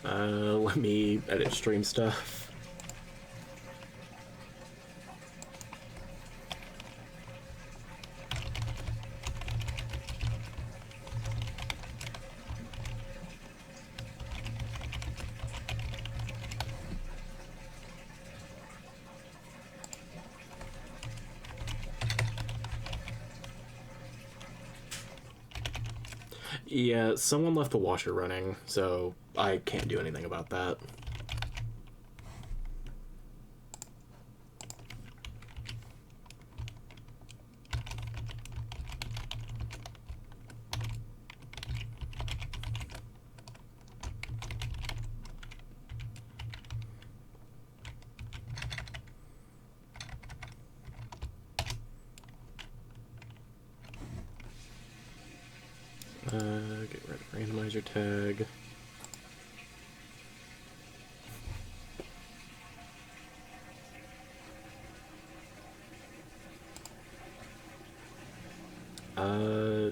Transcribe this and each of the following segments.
Let me edit stream stuff. Yeah, someone left the washer running, so I can't do anything about that. Get rid of randomizer tag.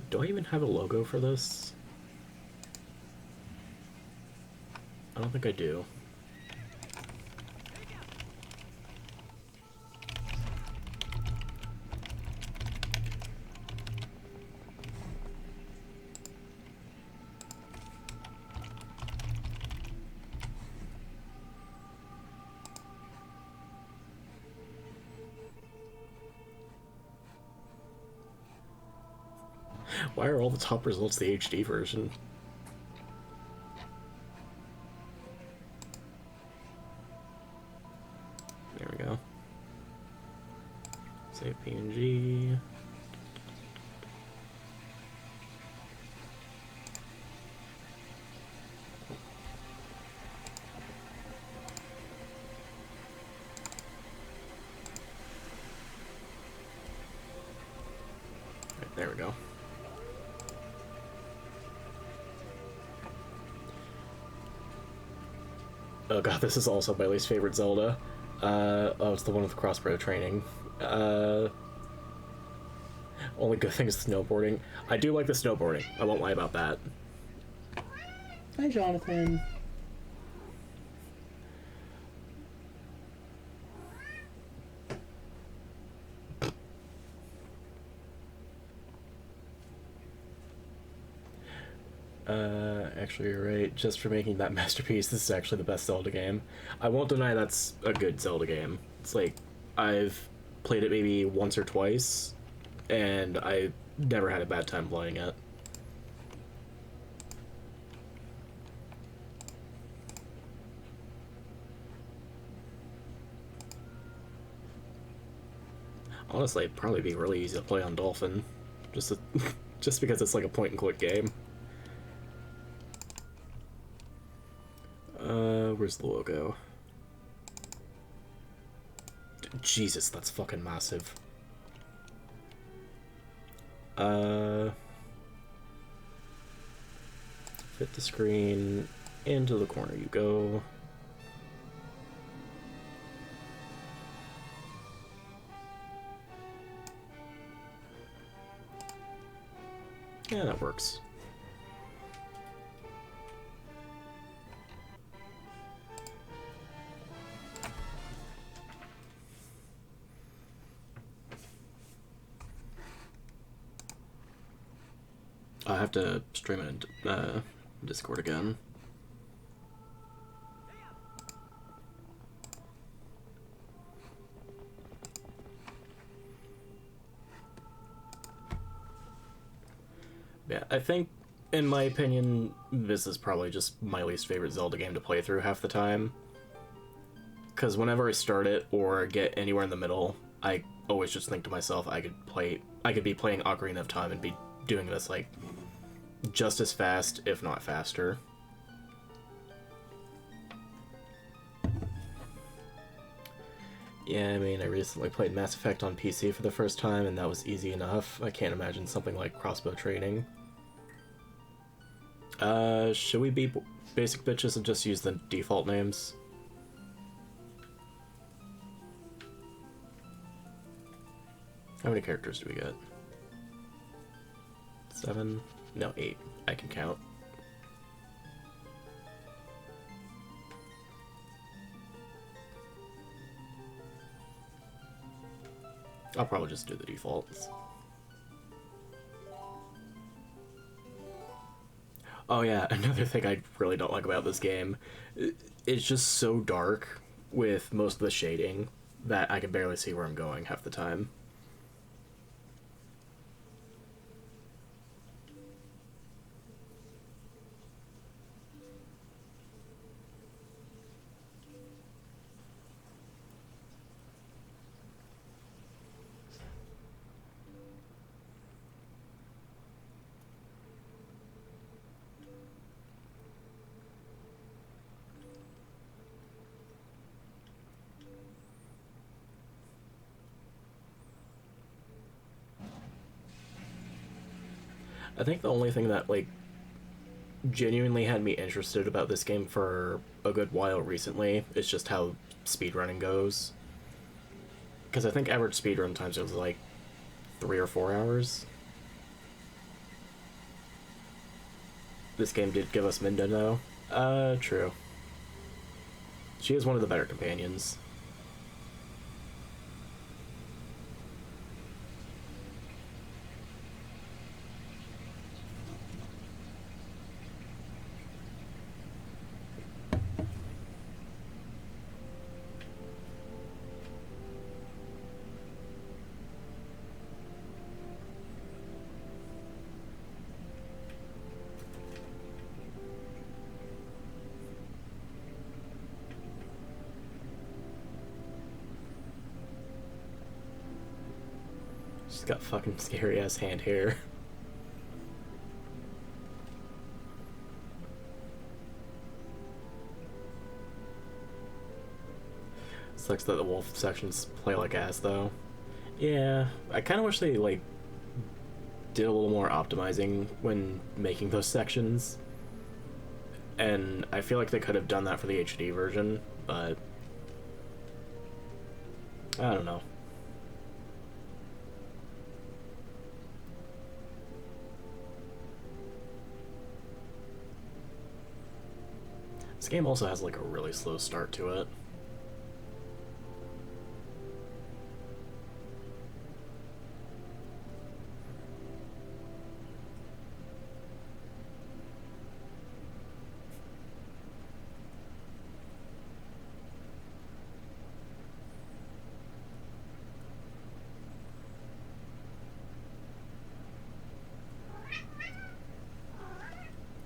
Do I even have a logo for this? I don't think I do. Why are all the top results the HD version? There we go. Save PNG. Right, there we go. Oh god, this is also my least favorite Zelda. Oh, it's the one with crossbow training. Only good thing is snowboarding. I do like the snowboarding. I won't lie about that. Hi, Jonathan. Actually, you're right. Just for making that masterpiece, this is actually the best Zelda game. I won't deny that's a good Zelda game. It's like, I've played it maybe once or twice, and I never had a bad time playing it. Honestly, it'd probably be really easy to play on Dolphin, just because it's like a point-and-click game. Where's the logo? Jesus, that's fucking massive. Fit the screen, into the corner you go. Yeah, that works. I have to stream it in Discord again. Yeah, I think, in my opinion, this is probably just my least favorite Zelda game to play through half the time. Because whenever I start it or get anywhere in the middle, I always just think to myself, I could be playing Ocarina of Time and be doing this, like, just as fast, if not faster. Yeah, I mean, I recently played Mass Effect on PC for the first time, and that was easy enough. I can't imagine something like crossbow training. Should we be basic bitches and just use the default names? How many characters do we get? 7? No, 8. I can count. I'll probably just do the defaults. Oh yeah, another thing I really don't like about this game, it's just so dark with most of the shading that I can barely see where I'm going half the time. I think the only thing that, like, genuinely had me interested about this game for a good while recently is just how speedrunning goes. Because I think average speedrun times was like 3 or 4 hours. This game did give us Minda, though. True. She is one of the better companions. She's got fucking scary ass hand hair. Sucks that the wolf sections play like ass though. Yeah, I kind of wish they like did a little more optimizing when making those sections. And I feel like they could have done that for the HD version, but I don't know. This game also has like a really slow start to it.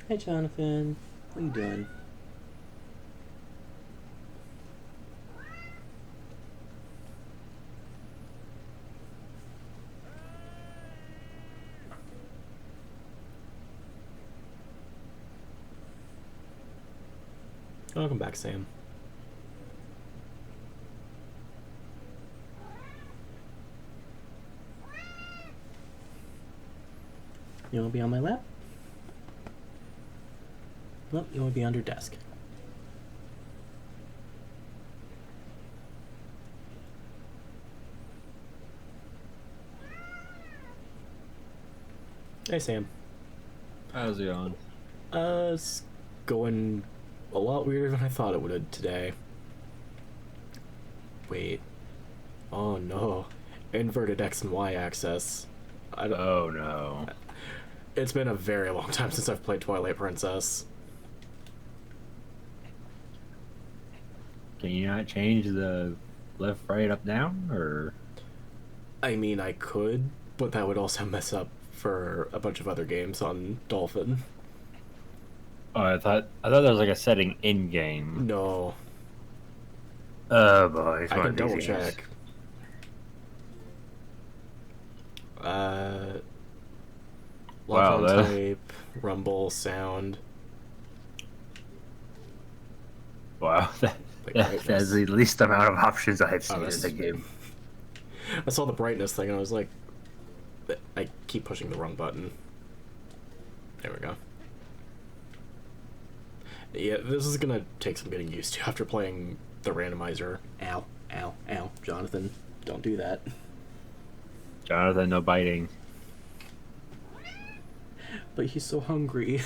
Hey, Jonathan. What are you doing? Welcome back, Sam. You want to be on my lap? Nope, you want to be under desk. Hey, Sam. How's it going? It's going a lot weirder than I thought it would today. Wait. Oh no. Inverted X and Y axis. Oh no. It's been a very long time since I've played Twilight Princess. Can you not change the left, right, up, down, or? I mean, I could, but that would also mess up for a bunch of other games on Dolphin. Oh, I thought there was like a setting in game. No. Oh boy, I can double check. Lock Wow, on that... type, rumble, sound. Wow, Like that's the least amount of options I've seen in that's- the game. I saw the brightness thing and I was like, I keep pushing the wrong button. There we go. Yeah, this is gonna take some getting used to after playing the randomizer. Ow, ow, ow. Jonathan, don't do that. Jonathan, no biting. But he's so hungry.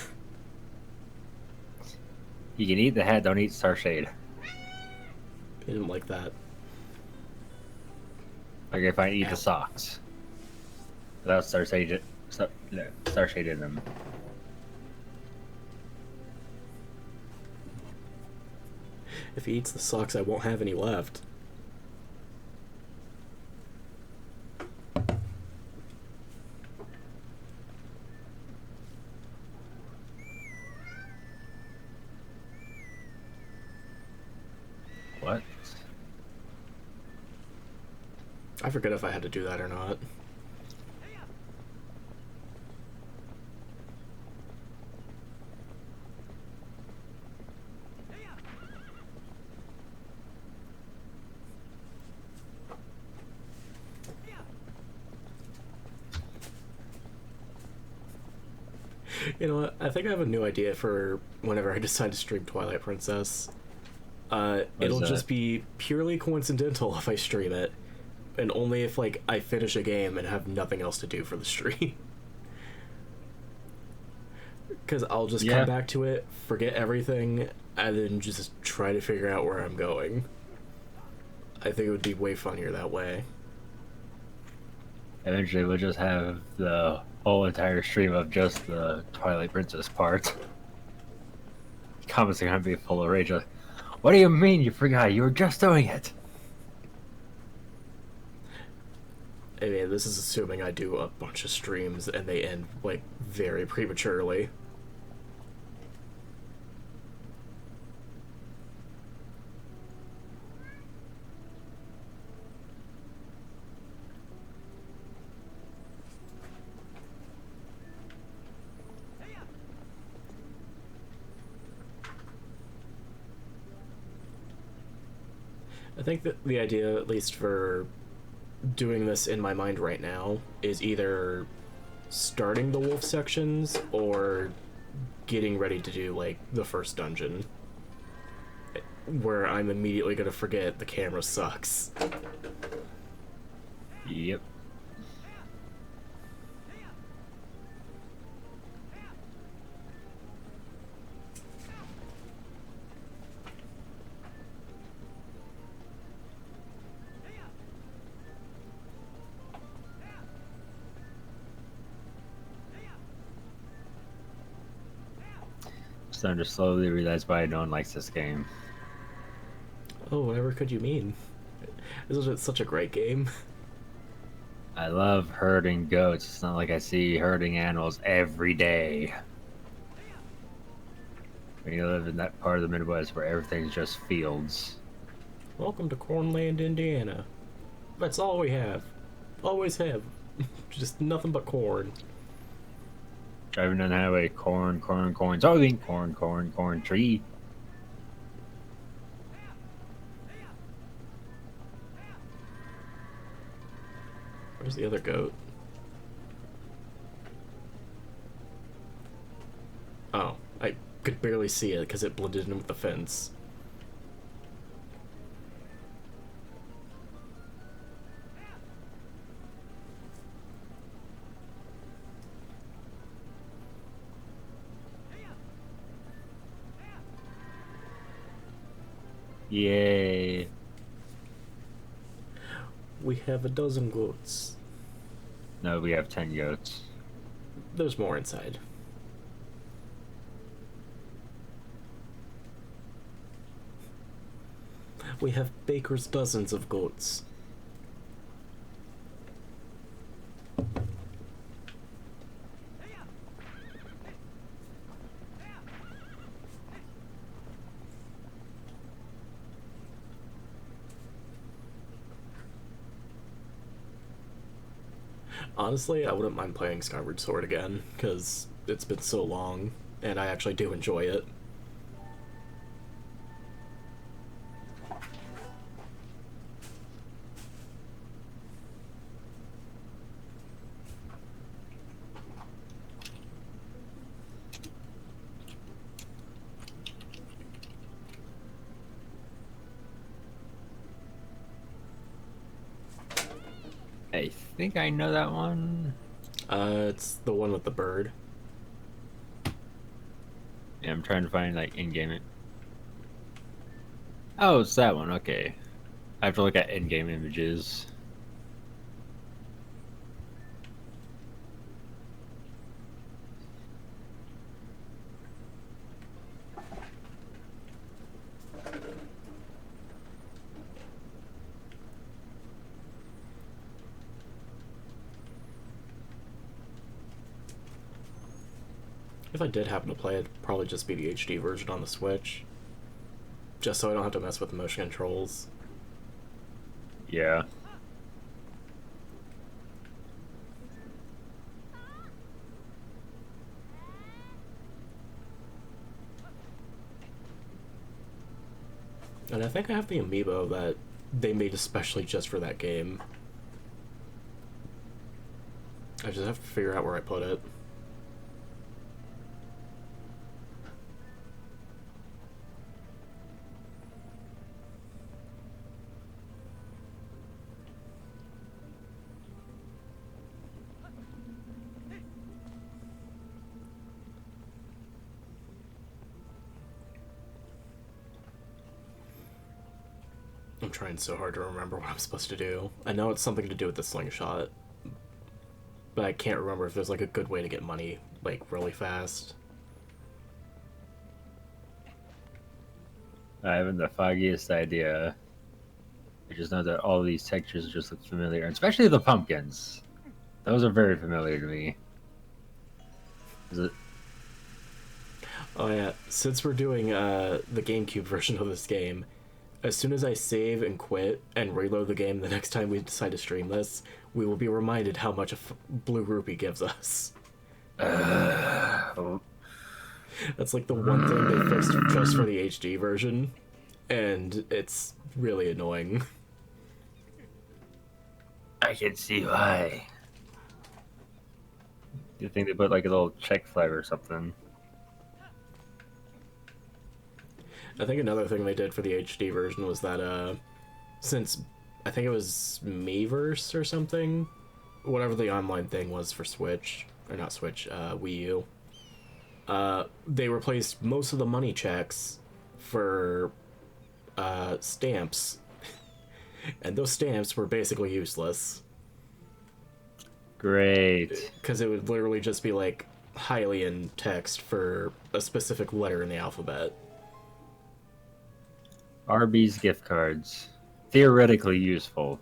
You can eat the head, don't eat StarShade. I didn't like that. Like if I eat Ow. the socks without StarShade, StarShade in them. If he eats the socks, I won't have any left. What? I forget if I had to do that or not. You know what? I think I have a new idea for whenever I decide to stream Twilight Princess. It'll that? just be purely coincidental if I stream it, and only if like I finish a game and have nothing else to do for the stream. Because I'll just Yeah. come back to it, forget everything, and then just try to figure out where I'm going. I think it would be way funnier that way. Eventually, we'll just have the whole entire stream of just the Twilight Princess part. Comments are gonna be full of rage. Like, what do you mean you forgot? You were just doing it. I mean, this is assuming I do a bunch of streams and they end, like, very prematurely. I think that the idea, at least for doing this in my mind right now, is either starting the wolf sections or getting ready to do like the first dungeon, where I'm immediately gonna forget the camera sucks. Yep. Starting to slowly realize why no one likes this game. Oh, whatever could you mean? This is such a great game. I love herding goats. It's not like I see herding animals every day. When you live in that part of the Midwest where everything's just fields. Welcome to Cornland, Indiana. That's all we have. Always have. Just nothing but corn. Driving down the highway, corn, soybean, corn, tree. Where's the other goat? Oh, I could barely see it because it blended in with the fence. Yay. We have a dozen goats. No, we have 10 goats. There's more inside. We have Baker's dozens of goats. Honestly, I wouldn't mind playing Skyward Sword again, because it's been so long, and I actually do enjoy it. I think I know that one. It's the one with the bird. Yeah, I'm trying to find, like, in-game it. Oh, it's that one, okay. I have to look at in-game images. If I did happen to play it, it'd probably just be the HD version on the Switch. Just so I don't have to mess with the motion controls. Yeah. And I think I have the amiibo that they made especially just for that game. I just have to figure out where I put it. I'm trying so hard to remember what I'm supposed to do. I know it's something to do with the slingshot, but I can't remember if there's like a good way to get money like really fast. I haven't the foggiest idea. I just know that all these textures just look familiar, especially the pumpkins. Those are very familiar to me. Is it? Oh yeah, since we're doing the GameCube version of this game, as soon as I save and quit and reload the game the next time we decide to stream this, we will be reminded how much a blue rupee gives us. Oh. That's like the one thing they fixed just for the HD version, and it's really annoying. I can see why. Do you think they put like a little check flag or something? I think another thing they did for the HD version was that, since I think it was Miiverse or something, whatever the online thing was for Switch, or not Switch, Wii U, they replaced most of the money checks for stamps, and those stamps were basically useless. Great. Because it would literally just be like Hylian text for a specific letter in the alphabet. Arby's gift cards. Theoretically useful.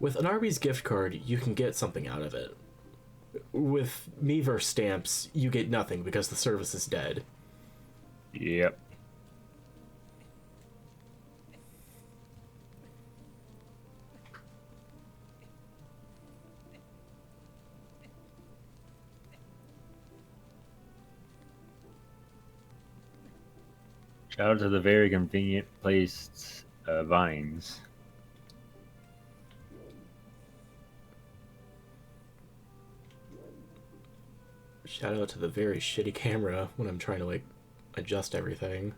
With an Arby's gift card, you can get something out of it. With Miiverse stamps, you get nothing because the service is dead. Yep. Shout out to the very convenient placed vines. Shout out to the very shitty camera when I'm trying to like adjust everything.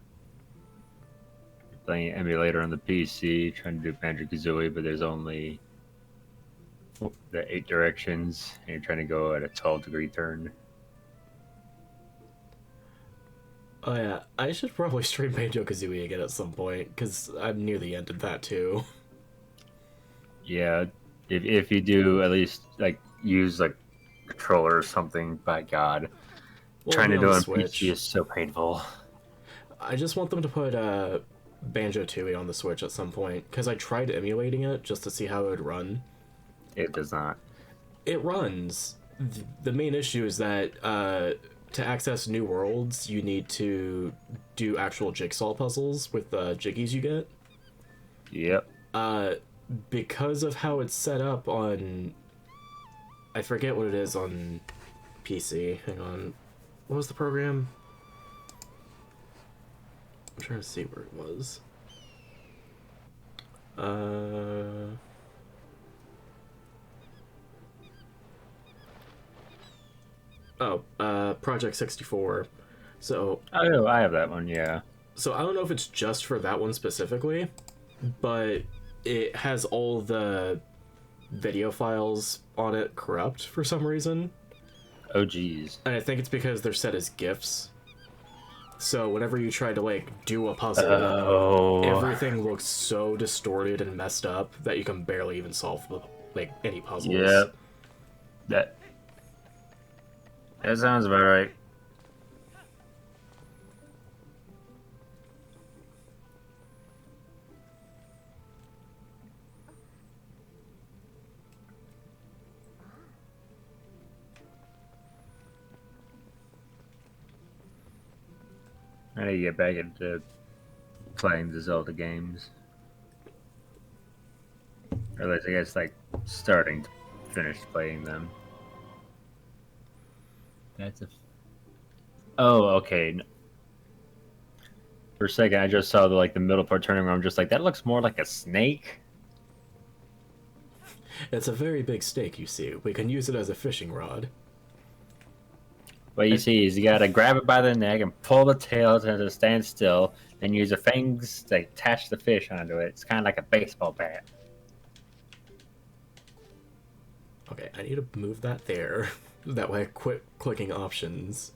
Playing an emulator on the PC, trying to do Banjo-Kazooie, but there's only the 8 directions, and you're trying to go at a 12-degree turn. Oh yeah, I should probably stream Banjo-Kazooie again at some point, because I'm near the end of that too. Yeah, if you do, at least like use like controller or something. By God, Well, trying to on do the it on Switch. PC is so painful. I just want them to put Banjo-Tooie on the Switch at some point, because I tried emulating it just to see how it would run. It does not. It runs. The main issue is that to access new worlds, you need to do actual jigsaw puzzles with the jiggies you get. Yep. Because of how it's set up on... I forget what it is on PC. Hang on. What was the program? I'm trying to see where it was. Project 64. So Oh, I have that one. Yeah. So I don't know if it's just for that one specifically, but it has all the video files on it corrupt for some reason. Oh, geez. And I think it's because they're set as GIFs. So whenever you try to, like, do a puzzle, Oh. everything looks so distorted and messed up that you can barely even solve, like, any puzzles. Yep. That sounds about right. I need to get back into playing the Zelda games. Or at least I guess like starting to finish playing them. That's a. Oh, okay. For a second, I just saw the middle part turning around. I'm just like, that looks more like a snake. It's a very big snake, you see. We can use it as a fishing rod. What you see is you gotta grab it by the neck and pull the tail to a standstill, and use the fangs to attach the fish onto it. It's kind of like a baseball bat. Okay, I need to move that there. That way I quit clicking options.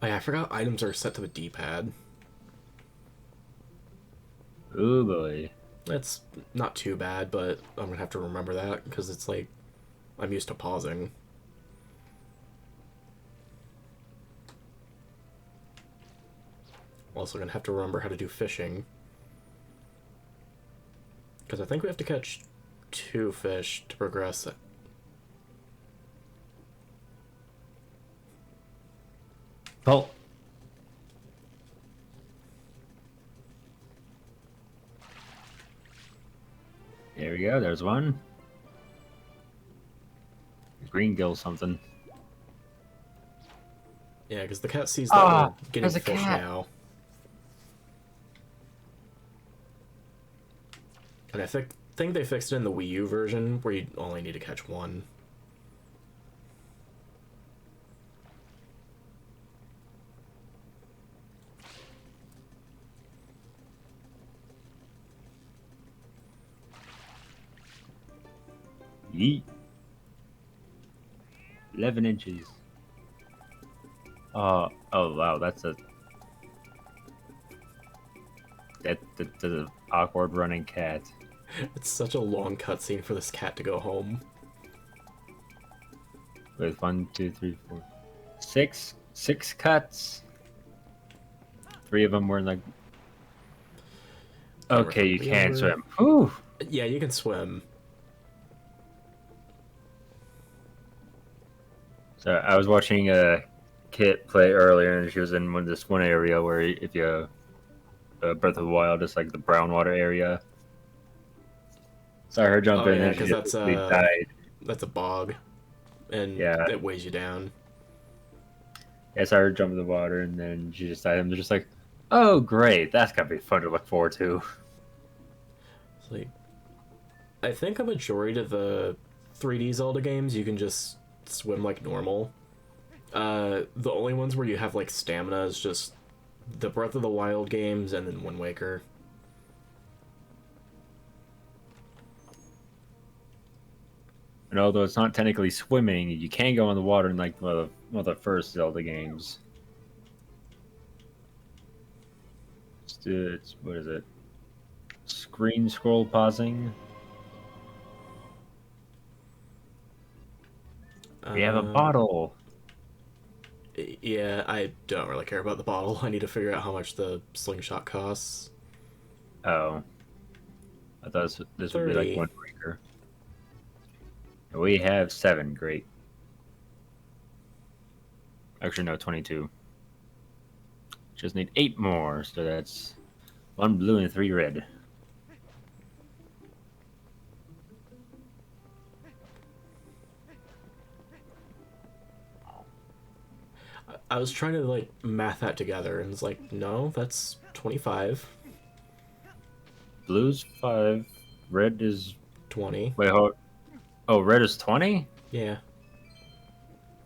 Oh yeah, I forgot items are set to the D-pad. Ooh boy. That's not too bad, but I'm gonna have to remember that, because it's like, I'm used to pausing. Also gonna have to remember how to do fishing. Because I think we have to catch 2 fish to progress it. Pull. There we go. There's one. Green gill something. Yeah, because the cat sees that we're getting there's a fish cat. now. And I think they fixed it in the Wii U version, where you only need to catch 1. Yeet. 11 inches. Oh wow, that's the awkward running cat. It's such a long cutscene for this cat to go home. With 1, 2, 3, 4, 6 cuts. 3 of them were in like. Okay, you can't swim. Whew. Yeah, you can swim. So I was watching Kit play earlier, and she was in this one area where if you Breath of the Wild, just like the brown water area. Saw her jump in, yeah, and she because just died. that's a bog, and Yeah. it weighs you down. I saw her jump in the water, and then she just died. I'm just like, oh great, that's gotta be fun to look forward to. It's like, I think a majority of the 3D Zelda games you can just swim like normal. The only ones where you have like stamina is just the Breath of the Wild games and then Wind Waker. And although it's not technically swimming, you can go in the water in like one of the first Zelda games. It's what is it? Screen scroll pausing. We have a bottle. Yeah, I don't really care about the bottle. I need to figure out how much the slingshot costs. Oh. I thought this would be 30. like one breaker. We have 7, great. Actually, no, 22. Just need 8 more, so that's 1 blue and 3 red. I was trying to like math that together, and it's like, no, that's 25. Blue's 5, red is 20. wait, hold. Oh, red is 20? Yeah.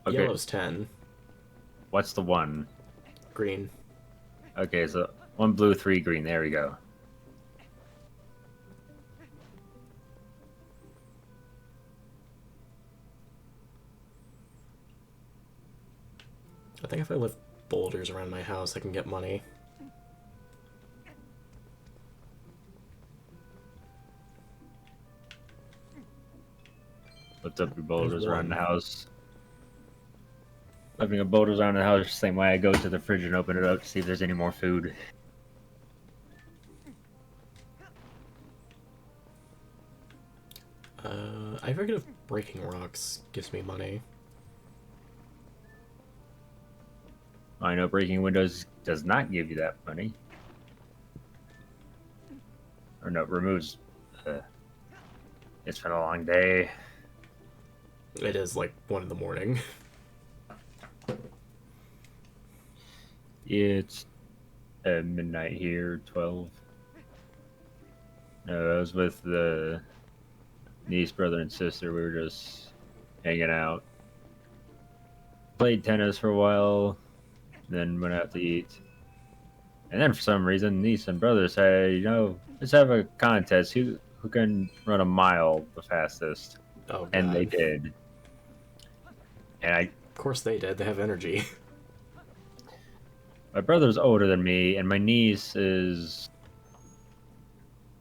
Okay. Yellow's 10. What's the 1? Green. Okay, so 1 blue, 3 green. There we go. I think if I lift boulders around my house, I can get money. Lift up your boulders around the one. house. Lifting up boulders around the house the same way I go to the fridge and open it up to see if there's any more food. I forget if breaking rocks gives me money. I know breaking windows does not give you that money. Or no, removes. It's been a long day. It is like 1 in the morning. It's at midnight here, 12. No, I was with the niece, brother, and sister. We were just hanging out. Played tennis for a while, then went out to eat. And then for some reason, niece and brother said, let's have a contest. Who can run a mile the fastest? Oh, God. And they did. And Of course they did. They have energy. my brother's older than me, and my niece is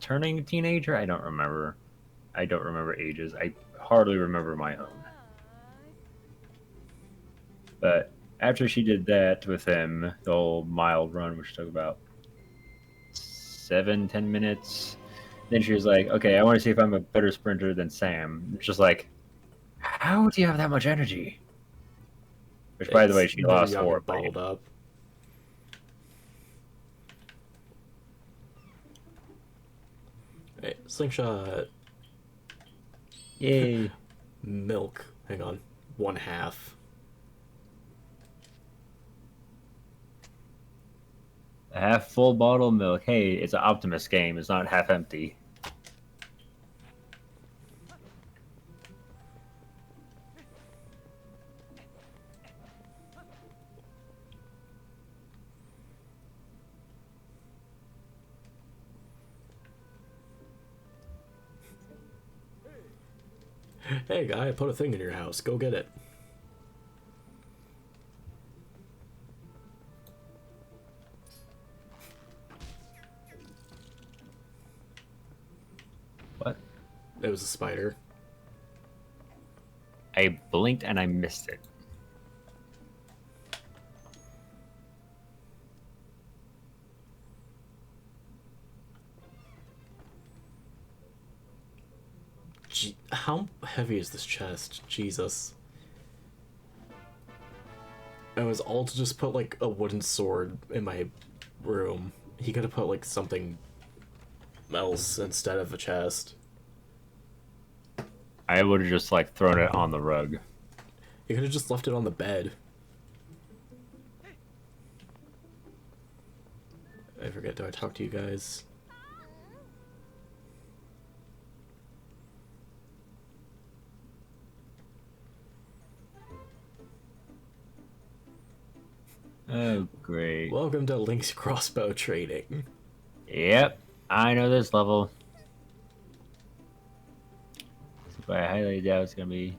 turning a teenager. I don't remember. I don't remember ages. I hardly remember my own. But after she did that with him, the whole mile run, which took about 7-10 minutes, then she was like, okay, I want to see if I'm a better sprinter than Sam. It's just like, how do you have that much energy? Which, by the way, she They're lost young and horribly. balled up. Hey, slingshot. Yay. Milk. Hang on. 1/2. A half full bottle of milk. Hey, it's an Optimus game. It's not half empty. Hey, guy, I put a thing in your house. Go get it. What? It was a spider. I blinked and I missed it. How heavy is this chest? Jesus. I was all to just put like a wooden sword in my room. He could have put like something else instead of a chest. I would have just like thrown it on the rug. He could have just left it on the bed. I forget, do I talk to you guys? Oh, great. Welcome to Link's crossbow trading. Yep, I know this level. But I highly doubt it's gonna be.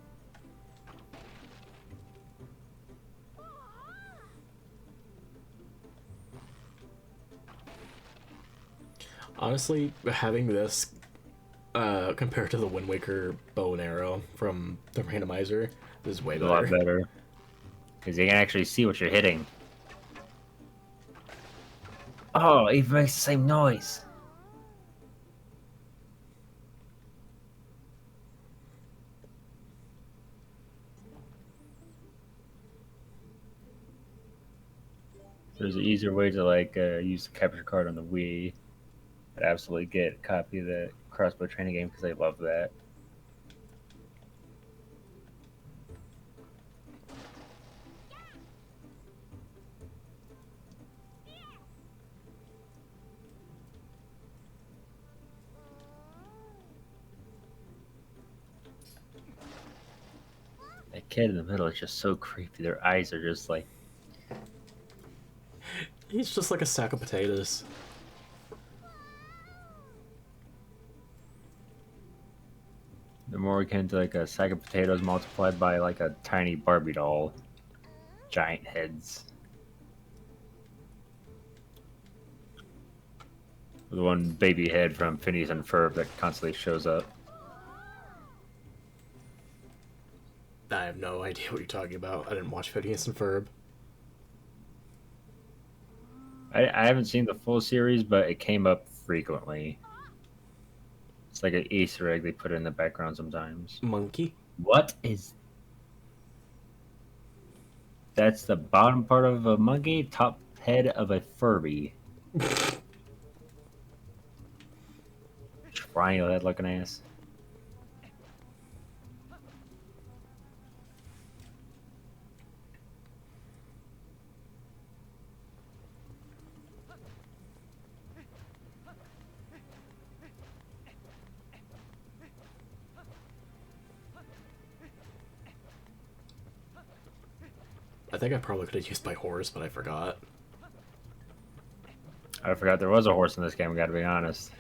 Honestly, having this compared to the Wind Waker bow and arrow from the randomizer is way A better. lot better. Because you can actually see what you're hitting. Oh, it even makes the same noise. There's an easier way to like use the capture card on the Wii. I'd absolutely get a copy of the crossbow training game because I love that. That kid in the middle is just so creepy. Their eyes are just like. He's just like a sack of potatoes. They're more akin to like a sack of potatoes multiplied by like a tiny Barbie doll. Giant heads. The one baby head from Phineas and Ferb that constantly shows up. I have no idea what you're talking about. I didn't watch Phineas and Ferb. I haven't seen the full series, but it came up frequently. It's like an Easter egg they put in the background sometimes. Monkey? What is That's the bottom part of a monkey, top head of a Furby. Triangle head looking ass. I think I probably could have used my horse, but I forgot. I forgot there was a horse in this game, gotta be honest.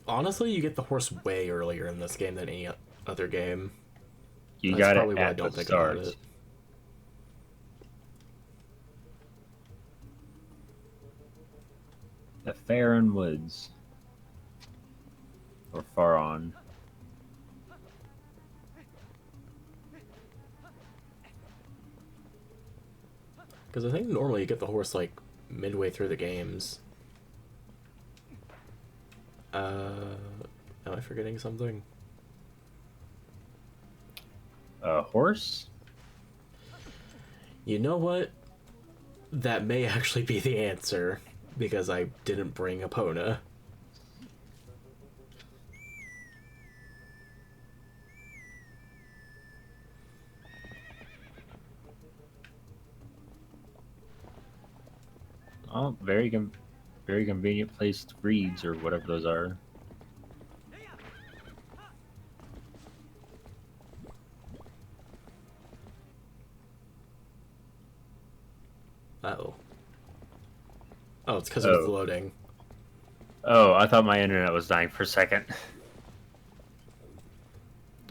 Honestly, you get the horse way earlier in this game than any other game. You That's got probably it why I at don't the think start. about it. The Farron Woods. Or far on. Because I think normally you get the horse like midway through the games. Am I forgetting something? A horse? You know what? That may actually be the answer, because I didn't bring Epona. Oh, very convenient placed reeds or whatever those are. Uh-oh. Oh, it's because it was loading. Oh, I thought my internet was dying for a second.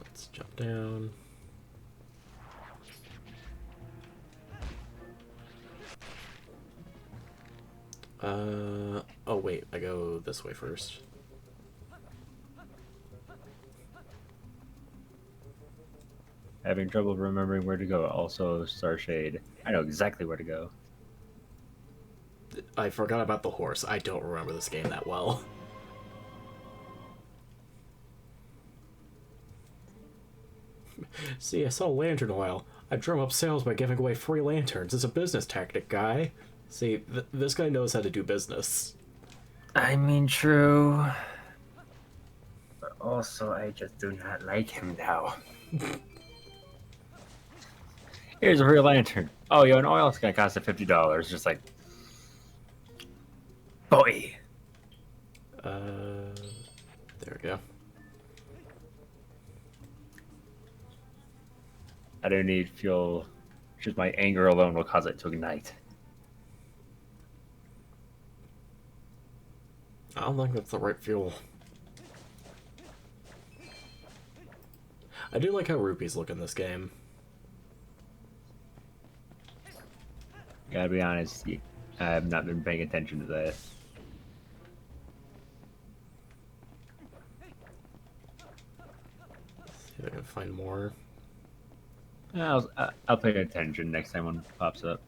Let's jump down. Oh wait, I go this way first. Having trouble remembering where to go. Also, StarShade. I know exactly where to go. I forgot about the horse. I don't remember this game that well. See, I saw a lantern oil. I drum up sales by giving away free lanterns. It's a business tactic, guy. See, this guy knows how to do business. I mean, true. But also, I just do not like him now. Here's a real lantern. Oh, yo, an oil is gonna cost $50. Just like, boy. There we go. I don't need fuel. Just my anger alone will cause it to ignite. I don't think that's the right fuel. I do like how rupees look in this game. Gotta be honest, I have not been paying attention to that. See if I can find more. I'll pay attention next time one pops up.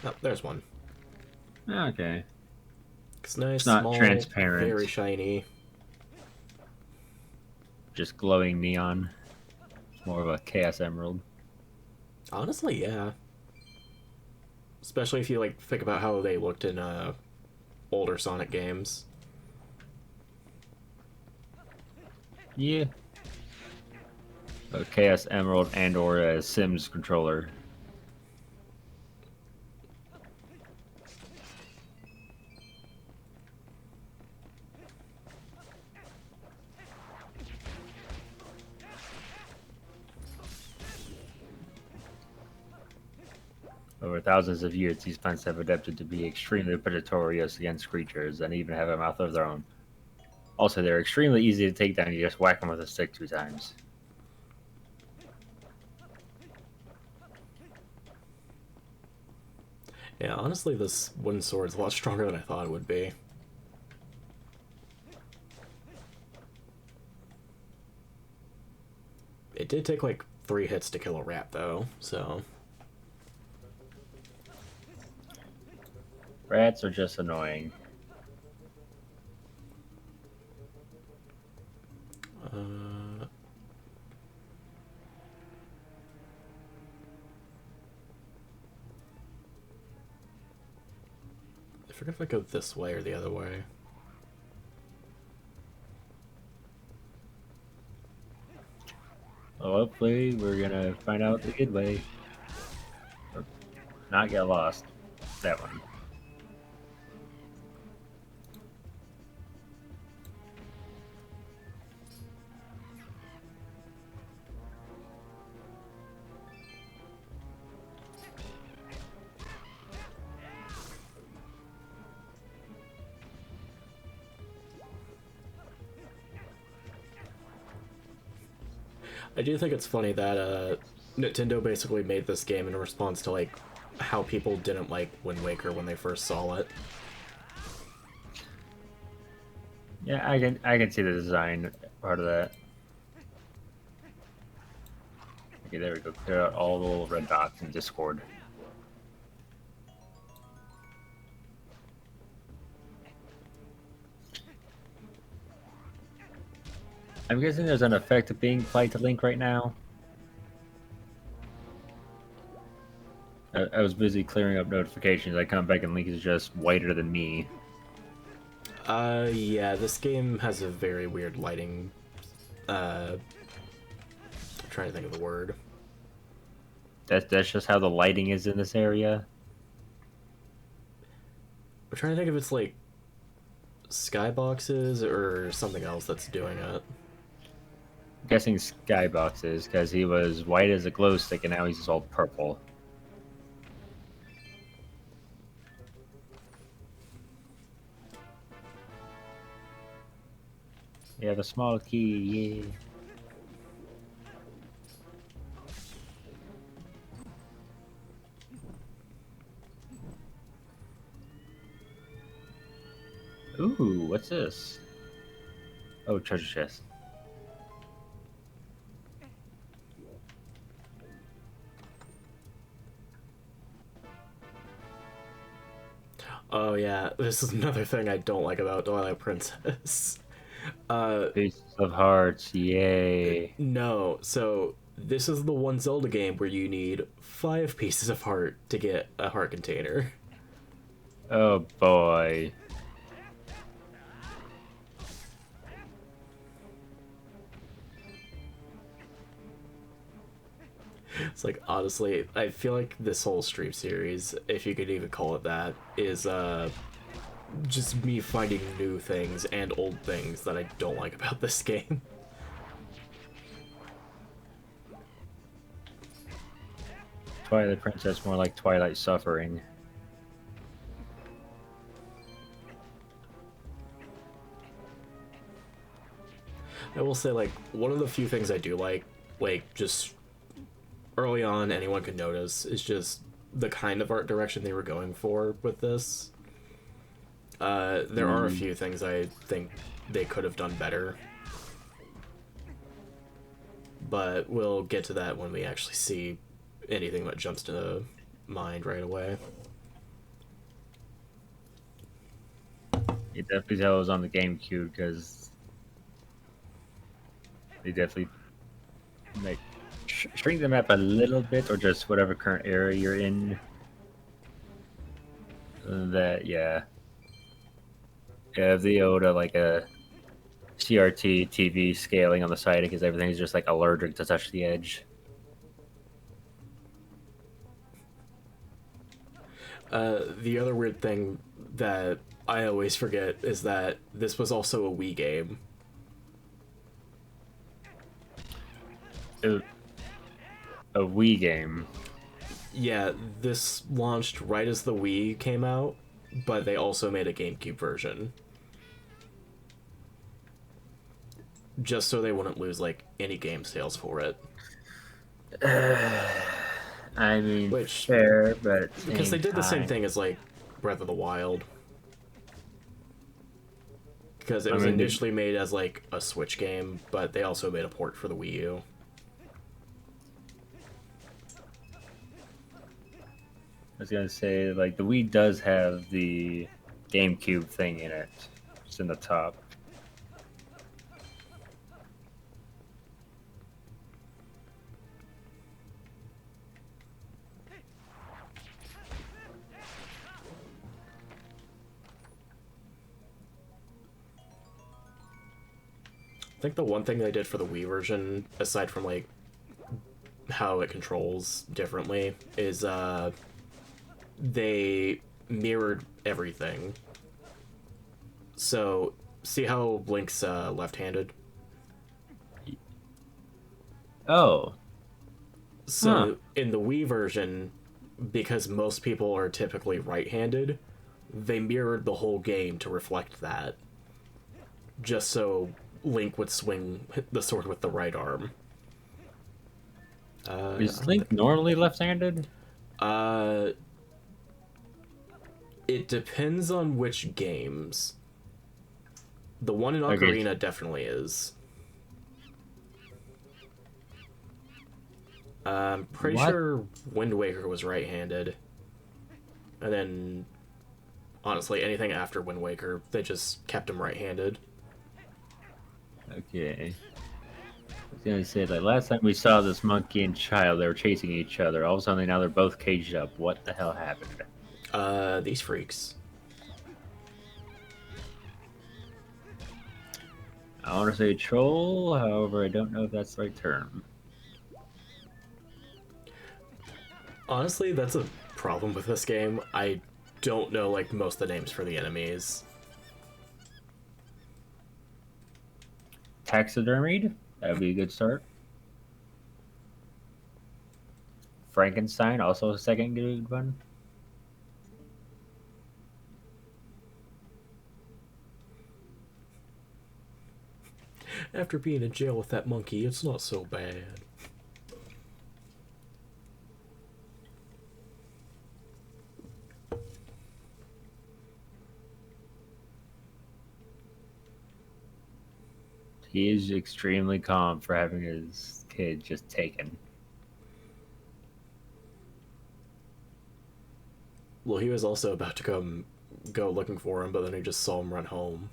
Oh, there's one. Okay. It's nice, It's not small, transparent. very shiny. Just glowing neon. More of a Chaos Emerald. Honestly, yeah. Especially if you like think about how they looked in older Sonic games. Yeah. A Chaos Emerald and or a Sims controller. Over thousands of years, these plants have adapted to be extremely predatory against creatures and even have a mouth of their own. Also, they're extremely easy to take down. You just whack them with a stick 2 times. Yeah, honestly, this wooden sword is a lot stronger than I thought it would be. It did take like 3 hits to kill a rat, though, so... Rats are just annoying. I forget if I go this way or the other way. Well, hopefully we're gonna find out the good way. Or not get lost. That one. I do think it's funny that Nintendo basically made this game in response to like how people didn't like Wind Waker when they first saw it. Yeah, I can see the design part of that. Okay, there we go. Clear out all the little red dots in Discord. I'm guessing there's an effect of being applied to Link right now. I was busy clearing up notifications. I come back and Link is just whiter than me. Yeah, this game has a very weird lighting. I'm trying to think of the word. That's just how the lighting is in this area. I'm trying to think if it's like skyboxes or something else that's doing it. I'm guessing Skyboxes, because he was white as a glow stick and now he's just all purple. You have a small key, yeah. Ooh, what's this? Oh, treasure chest. Oh yeah, this is another thing I don't like about Twilight Princess. Pieces of hearts, yay. No, so this is the one Zelda game where you need 5 pieces of heart to get a heart container. Oh boy. It's like, honestly, I feel like this whole stream series, if you could even call it that, is just me finding new things and old things that I don't like about this game. Twilight Princess, more like Twilight Suffering. I will say, like, one of the few things I do like, just early on anyone could notice, is just the kind of art direction they were going for with this. There are a few things I think they could have done better. But we'll get to that when we actually see anything that jumps to mind right away. You definitely tell it was on the GameCube because they definitely like shrink the map a little bit, or just whatever current area you're in. That yeah, the Oda like a CRT TV scaling on the side because everything's just like allergic to touch the edge. The other weird thing that I always forget is that this was also a Wii game. A Wii game. Yeah, this launched right as the Wii came out, but they also made a GameCube version. Just so they wouldn't lose, like, any game sales for it. I mean, Which, fair, but at the because they same did the same time- thing as, like, Breath of the Wild. Because it was I mean, initially made as, like, a Switch game, but they also made a port for the Wii U. I was gonna say, like, the Wii does have the GameCube thing in it. It's in the top. think the one thing they did for the Wii version, aside from like how it controls differently, is they mirrored everything. So see how Link's left-handed? Oh. So in the Wii version, because most people are typically right-handed, they mirrored the whole game to reflect that. Just so Link would swing the sword with the right arm. Is Link normally left-handed? It depends on which games. The one in Ocarina definitely is. I'm pretty sure Wind Waker was right-handed. And then, honestly, anything after Wind Waker, they just kept him right-handed. Okay. I was gonna say, like, last time we saw this monkey and child, they were chasing each other. All of a sudden, now they're both caged up. What the hell happened? These freaks. I want to say troll, however, I don't know if that's the right term. Honestly, that's a problem with this game. I don't know, like, most of the names for the enemies. Taxidermied? That would be a good start. Frankenstein, also a second good one. After being in jail with that monkey, it's not so bad. He is extremely calm for having his kid just taken. Well, he was also about to go looking for him, but then he just saw him run home.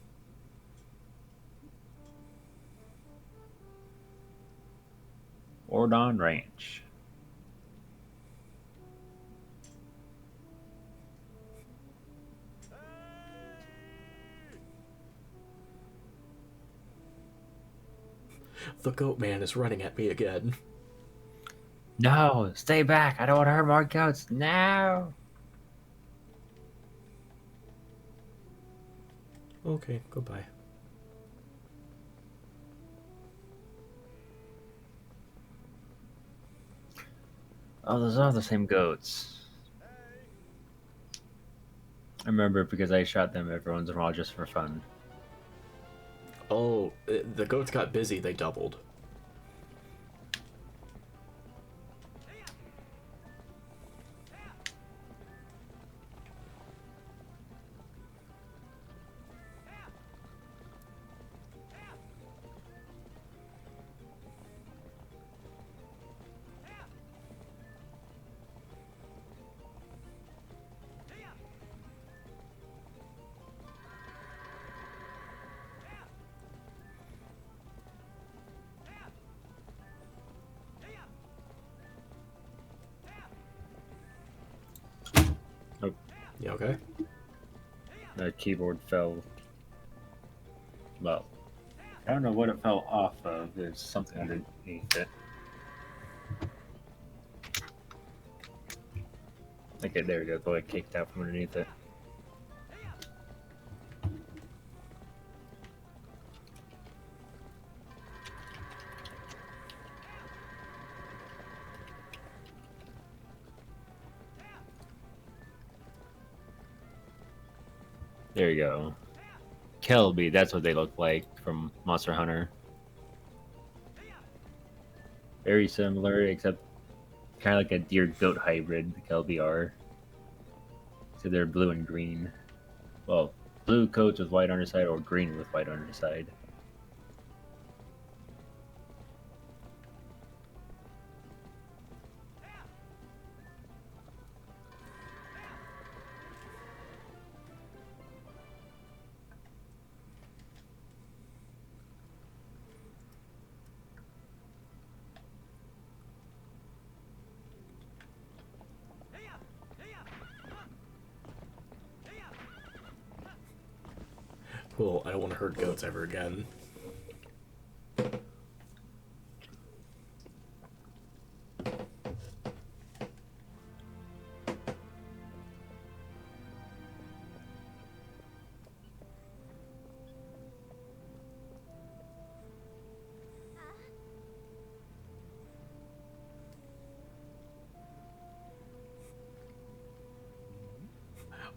Ordon Ranch. The goat man is running at me again. No, stay back. I don't want to hurt more goats. No. Okay, goodbye. Oh, those are the same goats. I remember because I shot them every once in a while just for fun. Oh, the goats got busy, they doubled. Oh, You okay? the keyboard fell. Well, I don't know what it fell off of. There's something underneath it. Okay, there we go. Go ahead, kicked out from underneath it. There you go. Kelby, that's what they look like from Monster Hunter. Very similar, except kind of like a deer-goat hybrid, the Kelby are. So they're blue and green. Well, blue coats with white underside or green with white underside. Cool, I don't want to hurt goats ever again.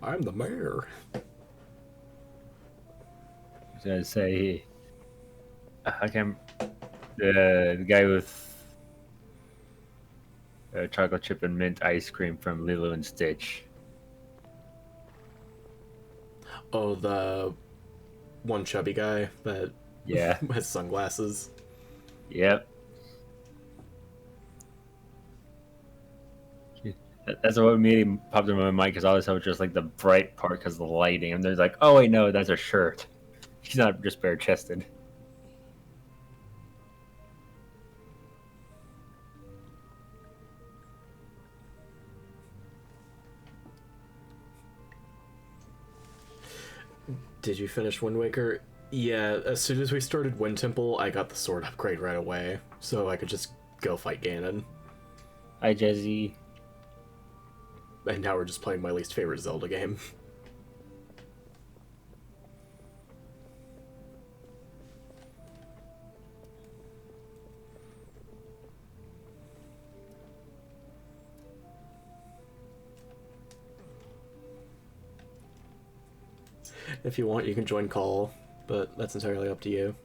I'm the mayor. I was gonna say, I can't. The guy with chocolate chip and mint ice cream from Lilo and Stitch. Oh, the one chubby guy that Yeah. has sunglasses. Yep. That's what immediately popped in my mind because all this was just like the bright part because of the lighting, and there's like, oh wait, no, that's a shirt. He's not just bare chested. Did you finish Wind Waker? Yeah, as soon as we started Wind Temple, I got the sword upgrade right away, so I could just go fight Ganon. Hi, Jesse. And now we're just playing my least favorite Zelda game. If you want, you can join call, but that's entirely up to you.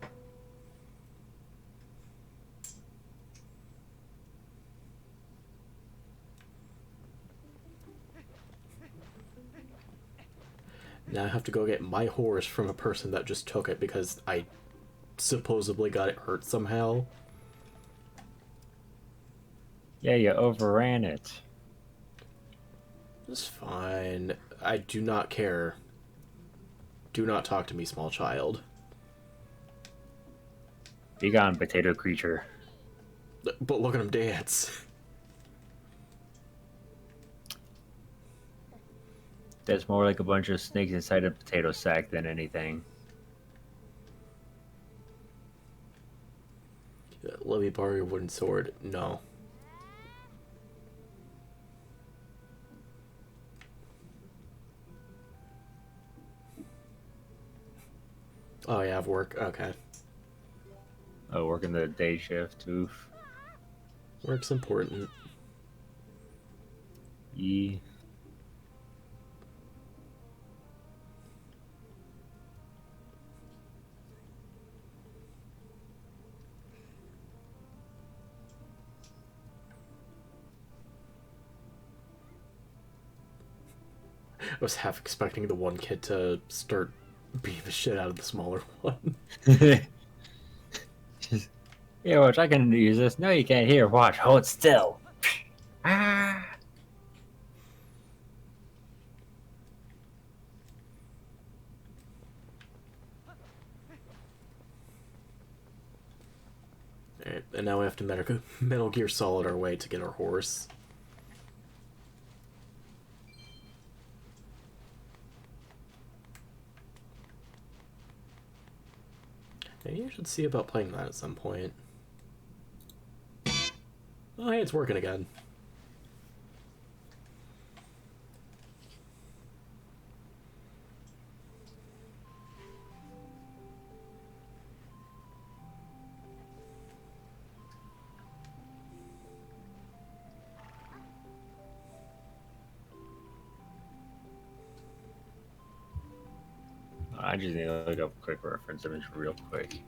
Now I have to go get my horse from a person that just took it because I supposedly got it hurt somehow. Yeah, you overran it. It's fine. I do not care. Do not talk to me, small child. Be gone, potato creature. But look at him dance. That's more like a bunch of snakes inside a potato sack than anything. Let me borrow your wooden sword. No. Oh, yeah, I have work. Okay. Oh, working the day shift. Oof. Work's important. Yee. I was half expecting the one kid to start beating the shit out of the smaller one. Here, watch, I can use this. No, you can't. Here, watch. Hold still. Ah. Alright, and now we have to Metal Gear Solid our way to get our horse. Maybe I should see about playing that at some point. Oh, hey, it's working again. I just need to look up a quick reference image real quick.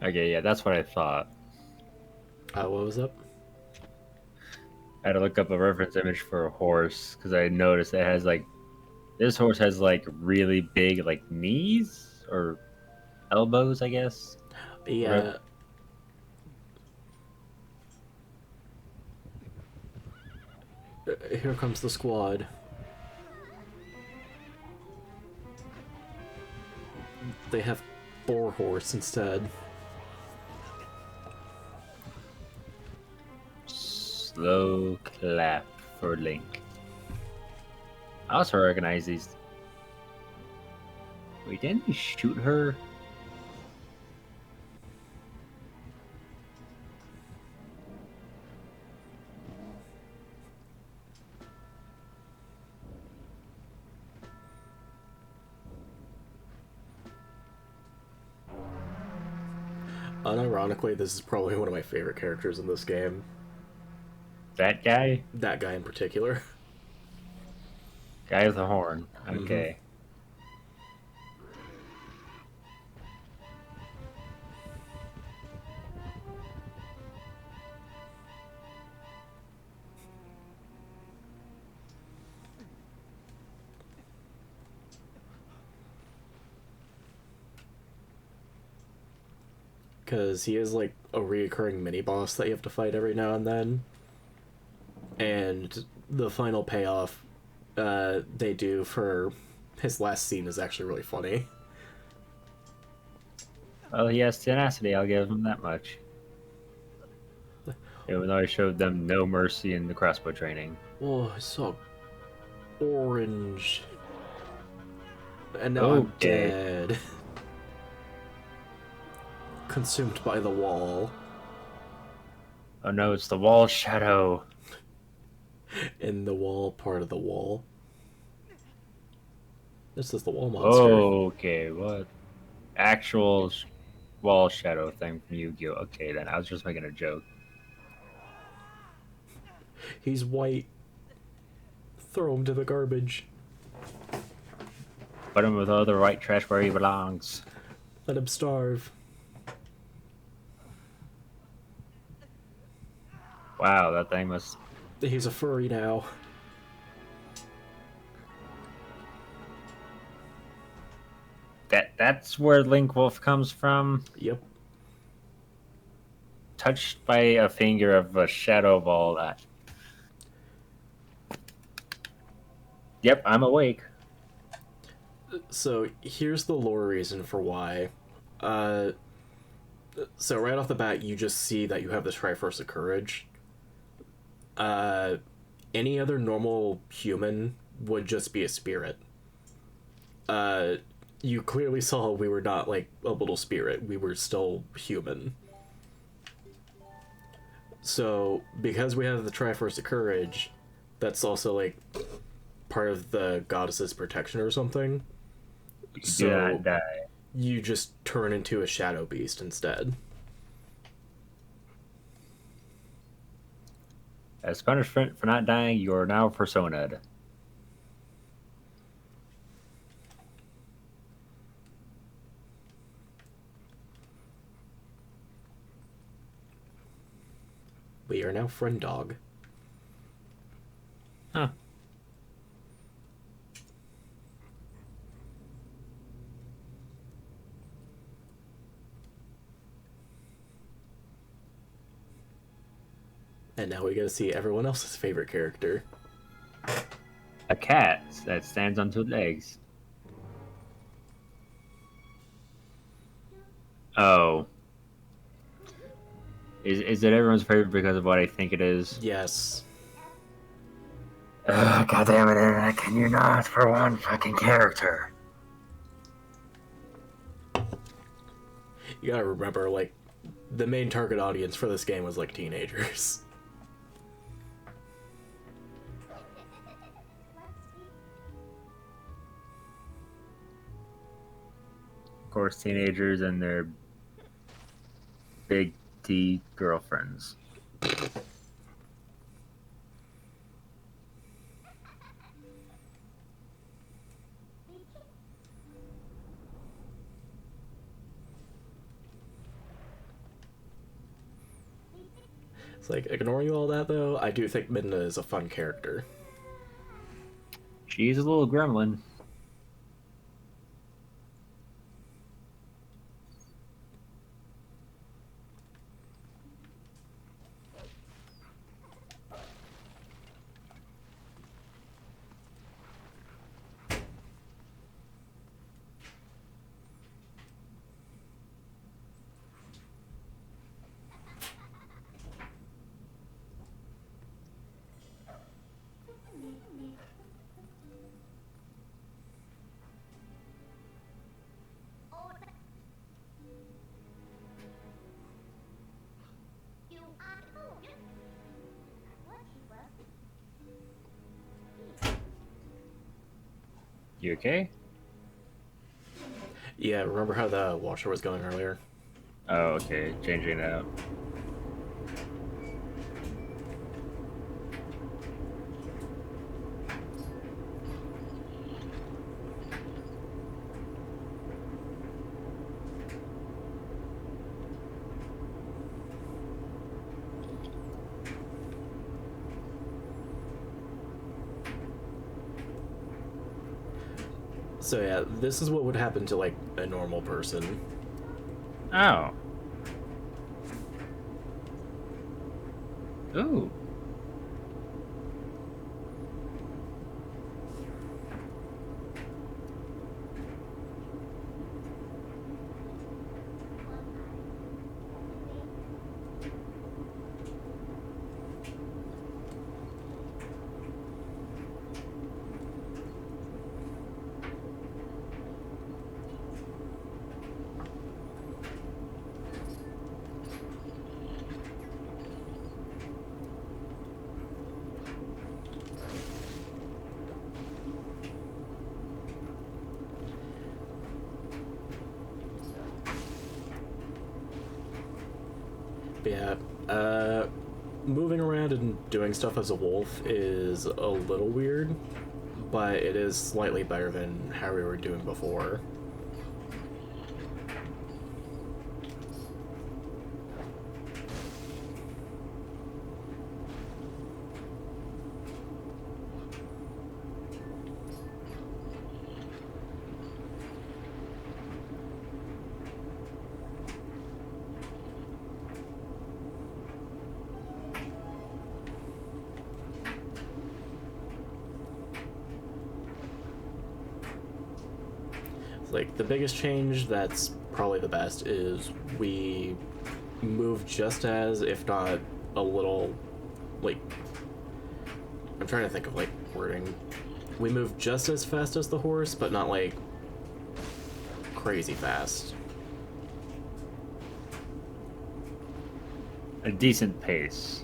Okay, yeah, that's what I thought. What was up? I had to look up a reference image for a horse because I noticed it has like this horse has like really big like knees or elbows, I guess. Yeah. Here comes the squad. They have boar horse instead. Slow clap for Link. I also recognize these. Wait, didn't he shoot her? Unironically, this is probably one of my favorite characters in this game. That guy? That guy in particular. Guy with the horn. Mhm. Okay. Because he is like a reoccurring mini boss that you have to fight every now and then. And the final payoff they do for his last scene is actually really funny. Well, he has tenacity, I'll give him that much. Even though I showed them no mercy in the crossbow training. Oh, I saw orange. And now I'm dead. Consumed by the wall. Oh no, it's the wall shadow. In the wall, part of the wall. This is the wall monster. Okay, what? Actual wall shadow thing from Yu-Gi-Oh! Okay, then I was just making a joke. He's white. Throw him to the garbage. Put him with all the white trash where he belongs. Let him starve. Wow, that thing must... He's a furry now. That's where Link Wolf comes from? Yep. Touched by a finger of a shadow ball that... Yep, I'm awake. So here's the lore reason for why. So right off the bat, you just see that you have the Triforce of Courage. Any other normal human would just be a spirit. You clearly saw we were not like a little spirit. We were still human. So because we have the Triforce of Courage, that's also like part of the goddess's protection or something. You do not die. You just turn into a shadow beast instead. As punishment for not dying, you are now persona'd. We are now friend dog. Huh. And now we get to see everyone else's favorite character. A cat that stands on two legs. Oh. Is it everyone's favorite because of what I think it is? Yes. God damn it, Internet, can you not for one fucking character? You gotta remember, like, the main target audience for this game was, like, teenagers. Of course, teenagers and their big T girlfriends. It's like, ignoring all that, though, I do think Midna is a fun character. She's a little gremlin. You okay? Yeah, remember how the washer was going earlier? Oh, okay. Changing it out. So yeah, this is what would happen to like a normal person. Oh. Ooh. But yeah, moving around and doing stuff as a wolf is a little weird, but it is slightly better than how we were doing before. Like, the biggest change that's probably the best is we move just as, if not a little, like, I'm trying to think of, like, wording. We move just as fast as the horse, but not, like, crazy fast. A decent pace.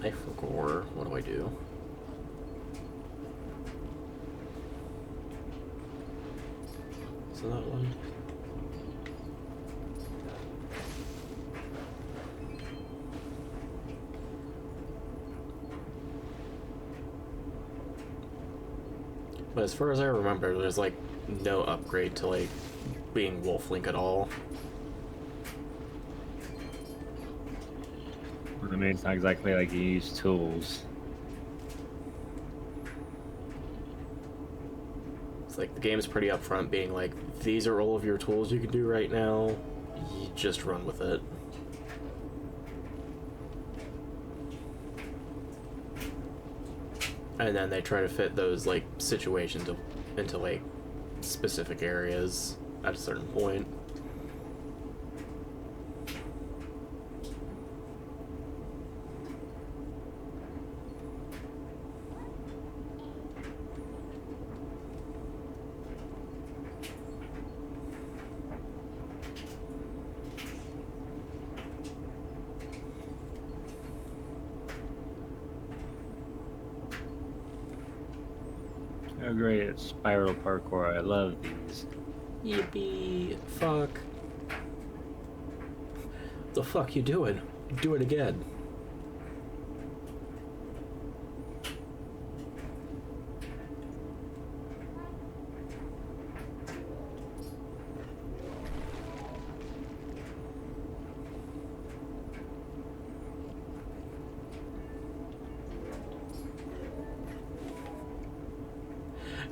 I forgot. What do I do? So that one. But as far as I remember, there's like no upgrade to like being Wolf Link at all. I mean, it's not exactly like you use tools. It's like the game's pretty upfront, being like, these are all of your tools you can do right now. You just run with it. And then they try to fit those like situations into like specific areas at a certain point. Oh great, it's spiral parkour. I love these. Yippee! Fuck. The fuck you doing? Do it again.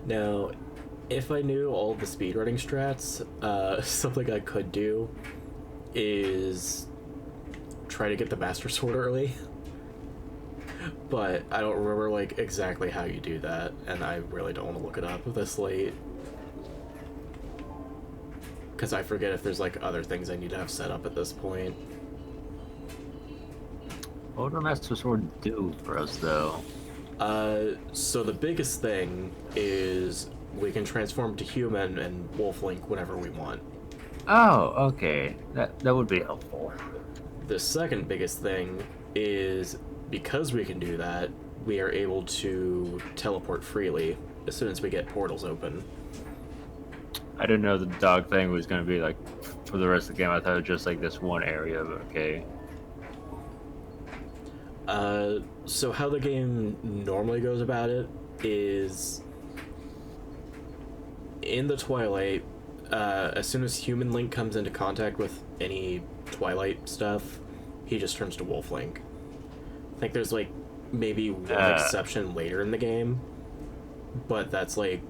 Now, if I knew all the speedrunning strats, something I could do is try to get the Master Sword early. But I don't remember, like, exactly how you do that, and I really don't want to look it up this late. Because I forget if there's, like, other things I need to have set up at this point. What would a Master Sword do for us, though? So the biggest thing is we can transform to human and Wolf Link whenever we want. Oh, okay. That would be helpful. The second biggest thing is because we can do that, we are able to teleport freely as soon as we get portals open. I didn't know the dog thing was gonna be like for the rest of the game. I thought it was just like this one area, but okay. So how the game normally goes about it is in the Twilight, as soon as Human Link comes into contact with any Twilight stuff, he just turns to Wolf Link. I think there's like maybe one exception later in the game, but that's like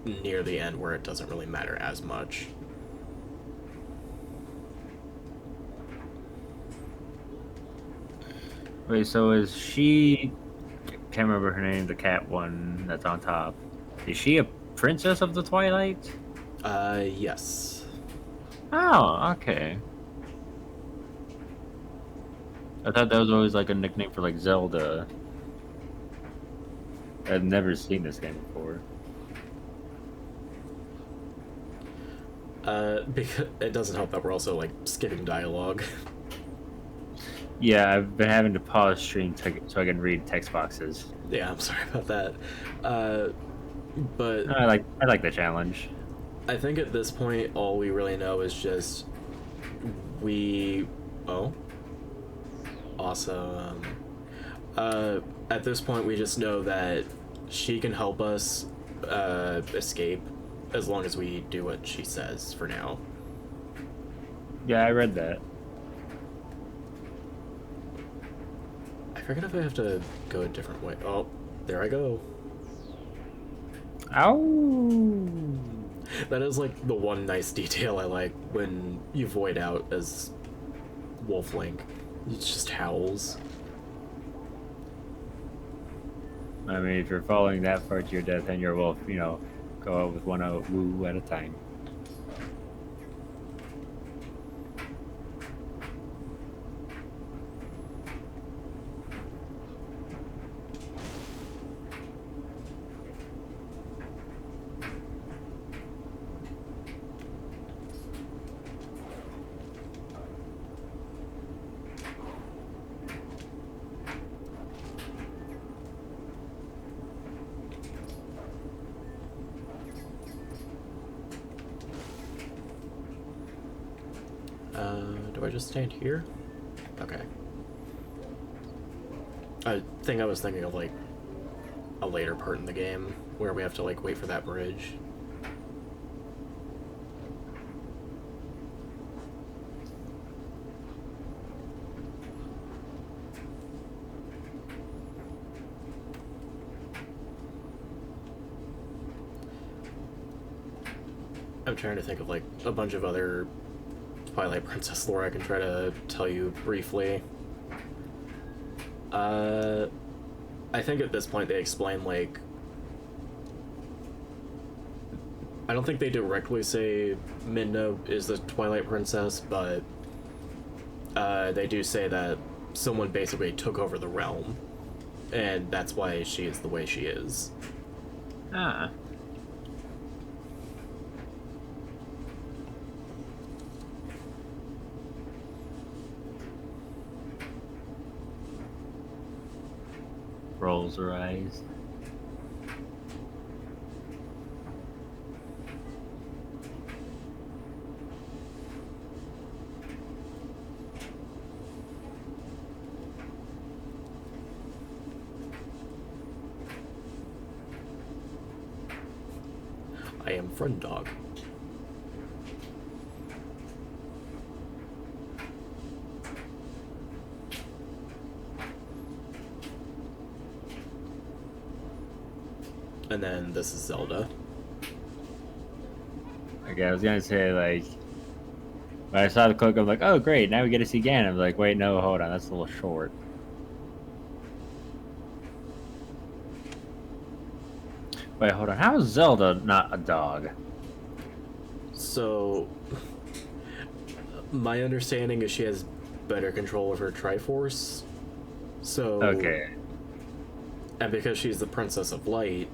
near the end where it doesn't really matter as much. Wait, so is she? Can't remember her name. The cat one that's on top. Is she a princess of the Twilight? Yes. Oh, okay. I thought that was always like a nickname for like Zelda. I've never seen this game before. Because it doesn't help that we're also like skipping dialogue. Yeah, I've been having to pause stream so I can read text boxes. Yeah, I'm sorry about that. But I like the challenge. I think at this point, all we really know is just oh, awesome. At this point, we just know that she can help us escape as long as we do what she says for now. Yeah, I read that. I forget if I have to go a different way. Oh, there I go. Ow! That is like the one nice detail I like when you void out as Wolf Link. It just howls. I mean, if you're following that far to your death and you're a wolf, you know, go out with one woo at a time. Do I just stand here? Okay. I think I was thinking of like a later part in the game where we have to like wait for that bridge. I'm trying to think of like a bunch of other Twilight Princess lore I can try to tell you briefly. I think at this point they explain like, I don't think they directly say Midna is the Twilight Princess, but they do say that someone basically took over the realm, and that's why she is the way she is. Ah. Rolls her eyes. I am friend dog. And then this is Zelda. Okay, I was gonna say, like, when I saw the clip, I'm like, oh great, now we get to see Ganon. I'm like, wait, no, hold on, that's a little short. Wait, hold on, how is Zelda not a dog? So, my understanding is she has better control of her Triforce. So, Okay. and because she's the Princess of Light,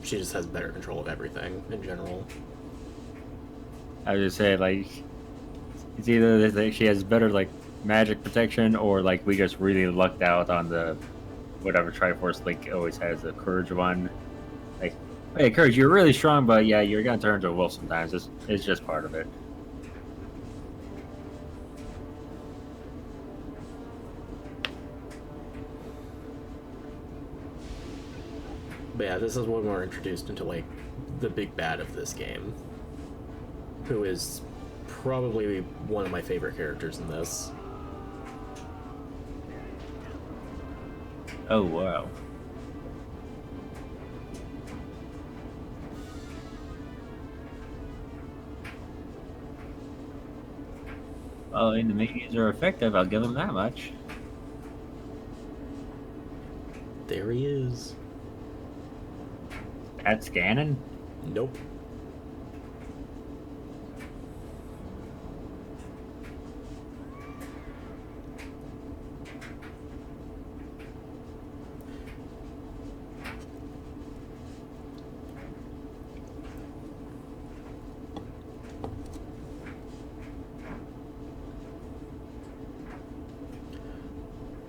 she just has better control of everything in general. I was just saying, like, it's either that she has better, like, magic protection, or like we just really lucked out on the whatever Triforce Link always has, the courage one. Like, hey, courage, you're really strong, but yeah, you're gonna turn into a wolf sometimes. It's just part of it. But yeah, this is when we're introduced into like the big bad of this game, who is probably one of my favorite characters in this. Oh wow. Well, enemies are effective, I'll give them that much. There he is. That's Ganon? Nope.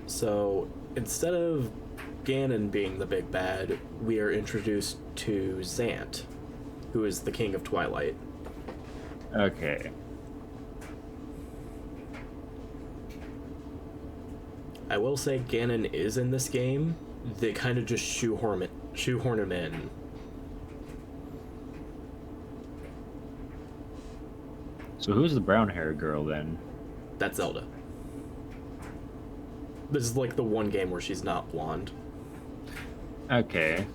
So, instead of Ganon being the big bad, we are introduced to Zant, who is the king of Twilight. Okay. I will say Ganon is in this game. They kind of just shoehorn him in. So who's the brown-haired girl then? That's Zelda. This is like the one game where she's not blonde. Okay.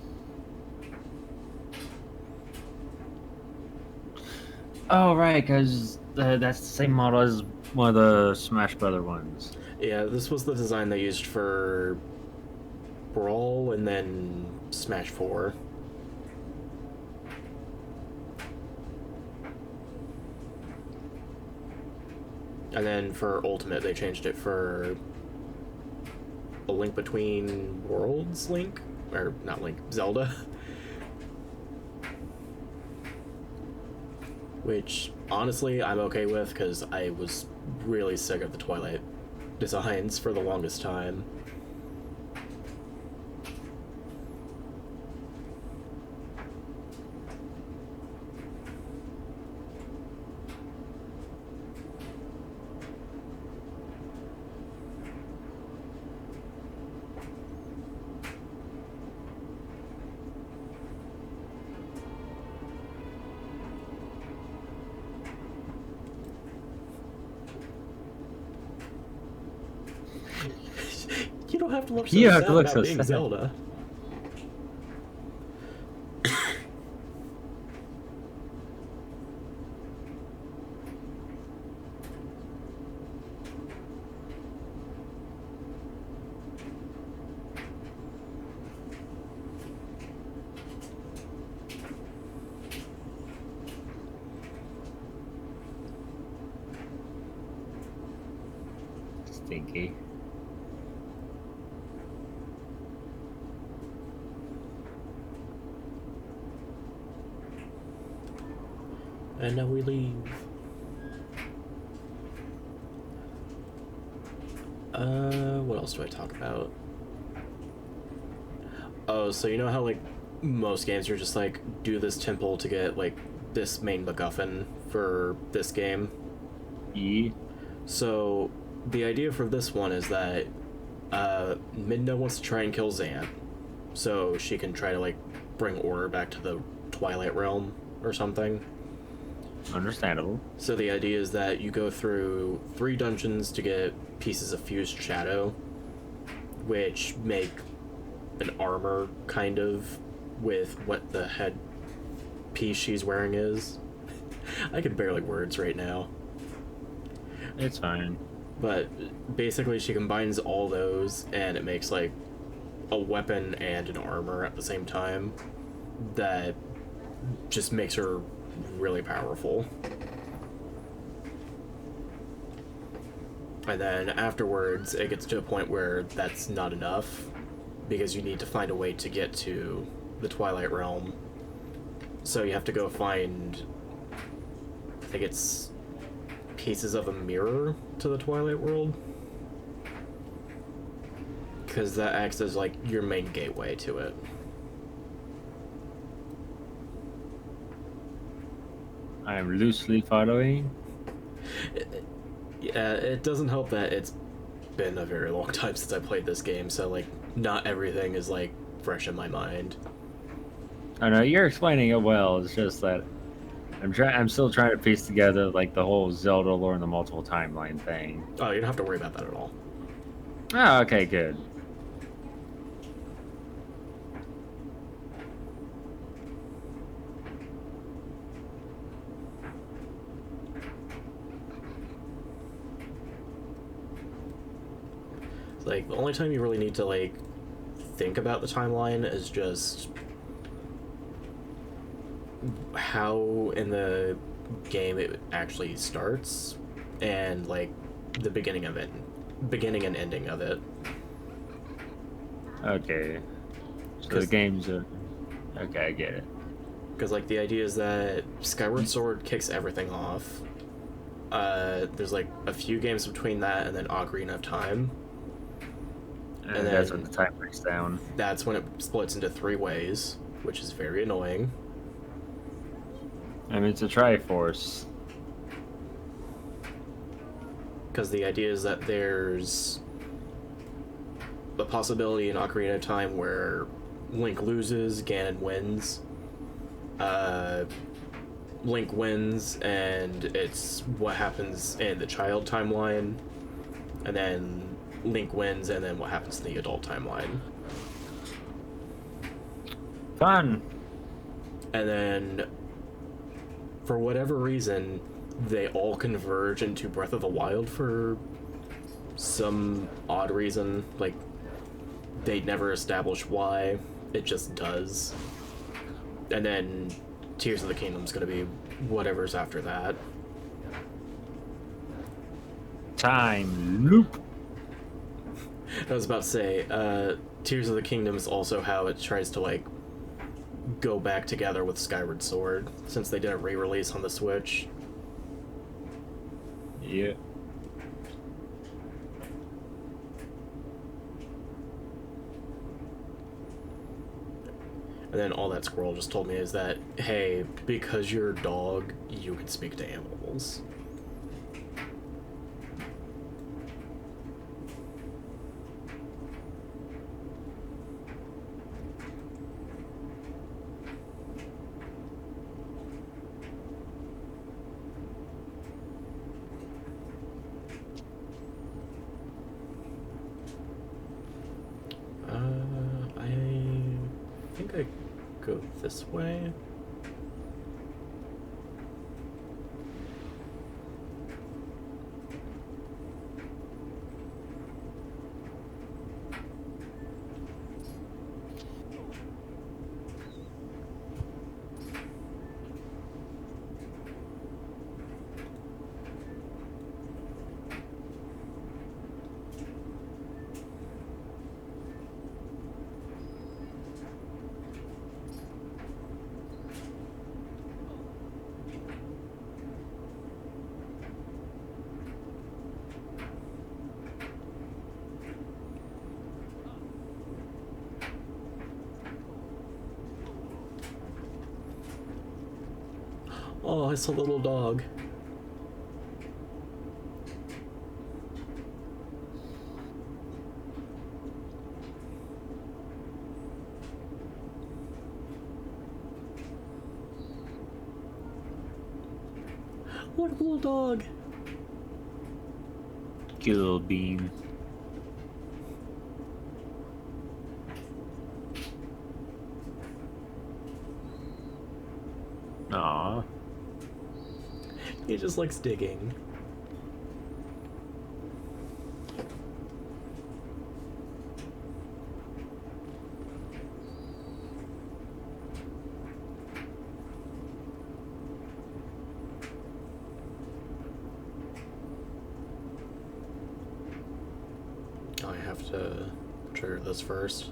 Oh, right, because that's the same model as one of the Smash Brother ones. Yeah, this was the design they used for Brawl and then Smash 4. And then for Ultimate, they changed it for A Link Between Worlds Link? Or, not Link, Zelda. Which, honestly, I'm okay with, because I was really sick of the Twilight designs for the longest time. You don't have to look so You have sad to look about so being sad. Zelda. Stinky. And now we leave. What else do I talk about? Oh, so you know how, like, most games are just like, do this temple to get, like, this main MacGuffin for this game? E. So, the idea for this one is that, Midna wants to try and kill Zant, so she can try to, like, bring order back to the Twilight Realm or something. Understandable. So the idea is that you go through 3 dungeons to get pieces of fused shadow, which make an armor, kind of, with what the head piece she's wearing is. I can barely words right now. It's fine. But basically she combines all those, and it makes, like, a weapon and an armor at the same time that just makes her really powerful. And then afterwards, it gets to a point where that's not enough, because you need to find a way to get to the Twilight Realm. So you have to go find, I think it's pieces of a mirror to the Twilight World. because that acts as like your main gateway to it. I am loosely following. Yeah, it doesn't help that it's been a very long time since I played this game, so like not everything is like fresh in my mind. I know you're explaining it well. It's just that I'm still trying to piece together like the whole Zelda lore and the multiple timeline thing. Oh, you don't have to worry about that at all. Oh, okay, good. Like, the only time you really need to, like, think about the timeline is just how in the game it actually starts and, like, the beginning of it. Beginning and ending of it. Okay. So the game's a... Okay, I get it. Because, like, the idea is that Skyward Sword kicks everything off. There's, like, a few games between that and then Ocarina of Time. And that's when the time breaks down. That's when it splits into 3 ways, which is very annoying. I mean, it's a Triforce. Because the idea is that there's the possibility in Ocarina of Time where Link loses, Ganon wins. Link wins, and it's what happens in the child timeline. And then Link wins, and then what happens in the adult timeline. Fun! And then, for whatever reason, they all converge into Breath of the Wild for some odd reason. Like, they never establish why. It just does. And then Tears of the Kingdom's gonna be whatever's after that. Time loop! I was about to say, Tears of the Kingdom is also how it tries to, like, go back together with Skyward Sword, since they did a re-release on the Switch. Yeah. And then all that squirrel just told me is that, hey, because you're a dog, you can speak to animals. I think I go this way. Oh, it's a little dog. What a little dog. Cute little bean. Aww. He just likes digging. I have to trigger this first.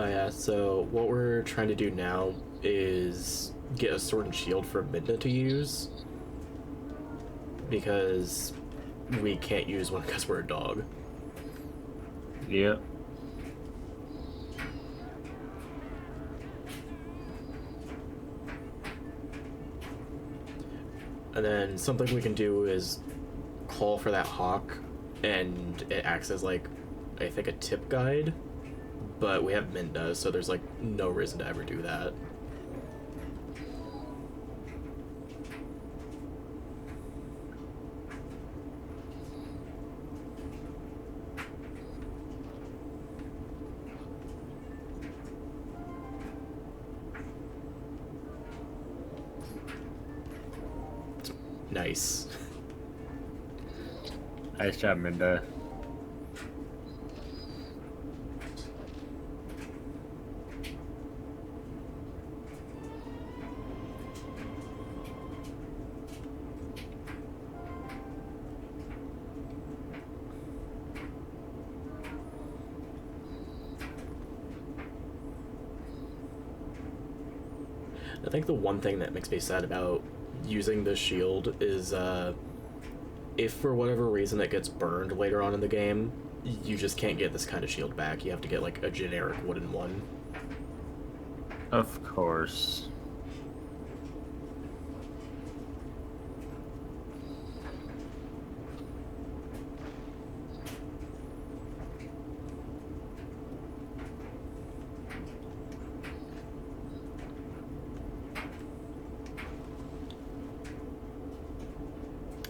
Oh yeah, so what we're trying to do now is get a sword and shield for Midna to use. Because we can't use one because we're a dog. Yep. And then something we can do is call for that hawk, and it acts as like, I think, a tip guide. But we have Midna, so there's like no reason to ever do that. Nice. Nice job, Minda. I think the one thing that makes me sad about using this shield is if for whatever reason it gets burned later on in the game, you just can't get this kind of shield back. You have to get like a generic wooden one. Of course.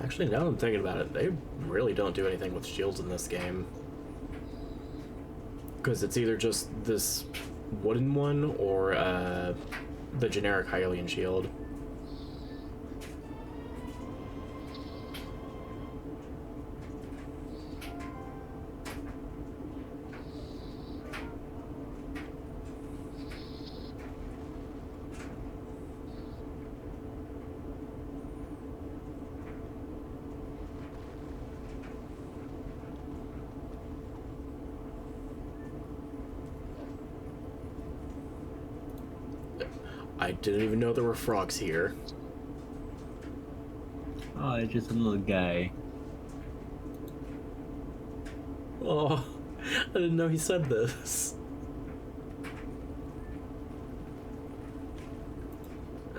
Actually, now that I'm thinking about it, they really don't do anything with shields in this game. Because it's either just this wooden one or the generic Hylian shield. I didn't even know there were frogs here. Oh, it's just a little guy. Oh, I didn't know he said this.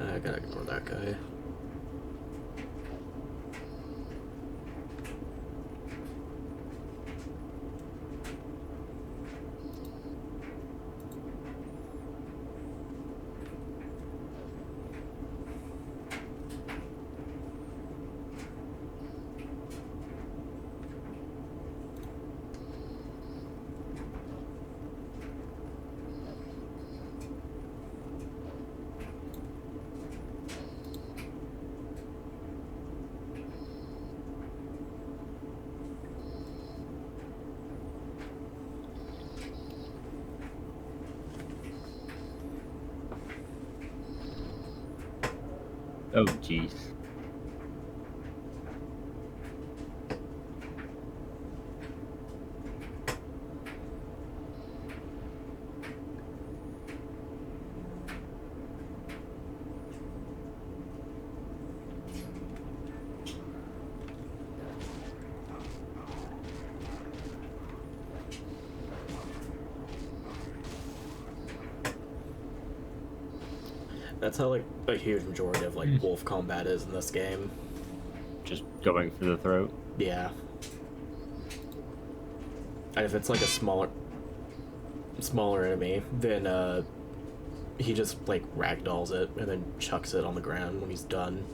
I gotta ignore that guy. Oh, jeez. That's how like a huge majority of like wolf combat is in this game. Just going for the throat. Yeah. And if it's like a smaller enemy, then he just like ragdolls it and then chucks it on the ground when he's done.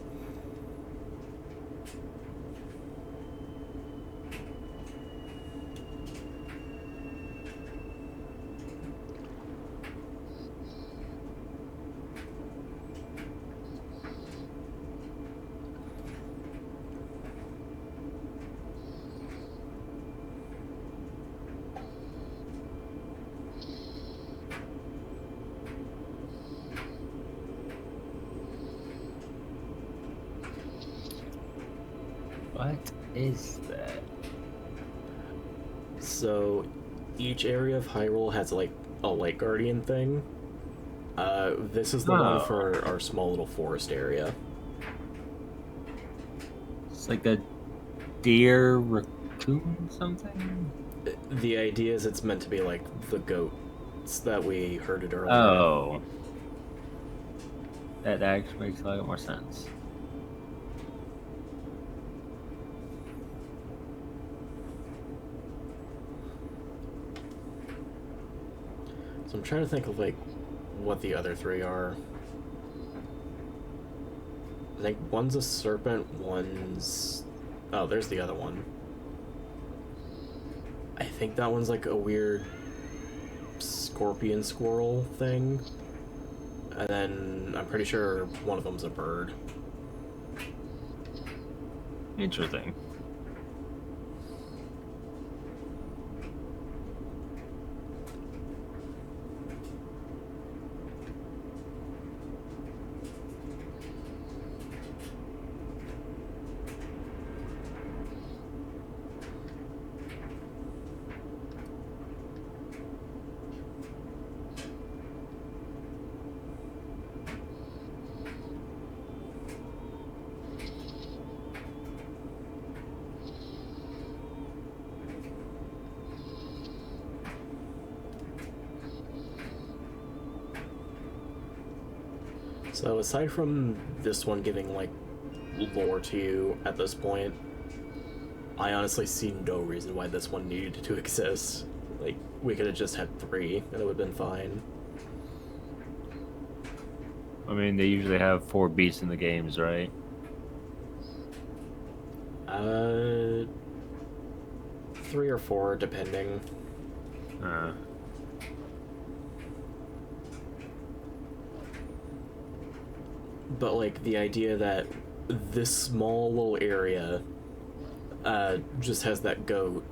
What is that? So each area of Hyrule has like a light guardian thing. This is the one for our small little forest area. It's like a deer raccoon something? The idea is it's meant to be like the goats that we herded earlier. Oh. That actually makes a lot more sense. So I'm trying to think of like what the other three are. I think one's a serpent, one's... Oh, there's the other one. I think that one's like a weird scorpion squirrel thing. And then I'm pretty sure one of them's a bird. Interesting. So aside from this one giving like lore to you at this point, I honestly see no reason why this one needed to exist. Like, we could have just had 3 and it would have been fine. I mean, they usually have 4 beasts in the games, right? 3 or 4, depending. But like the idea that this small little area just has that goat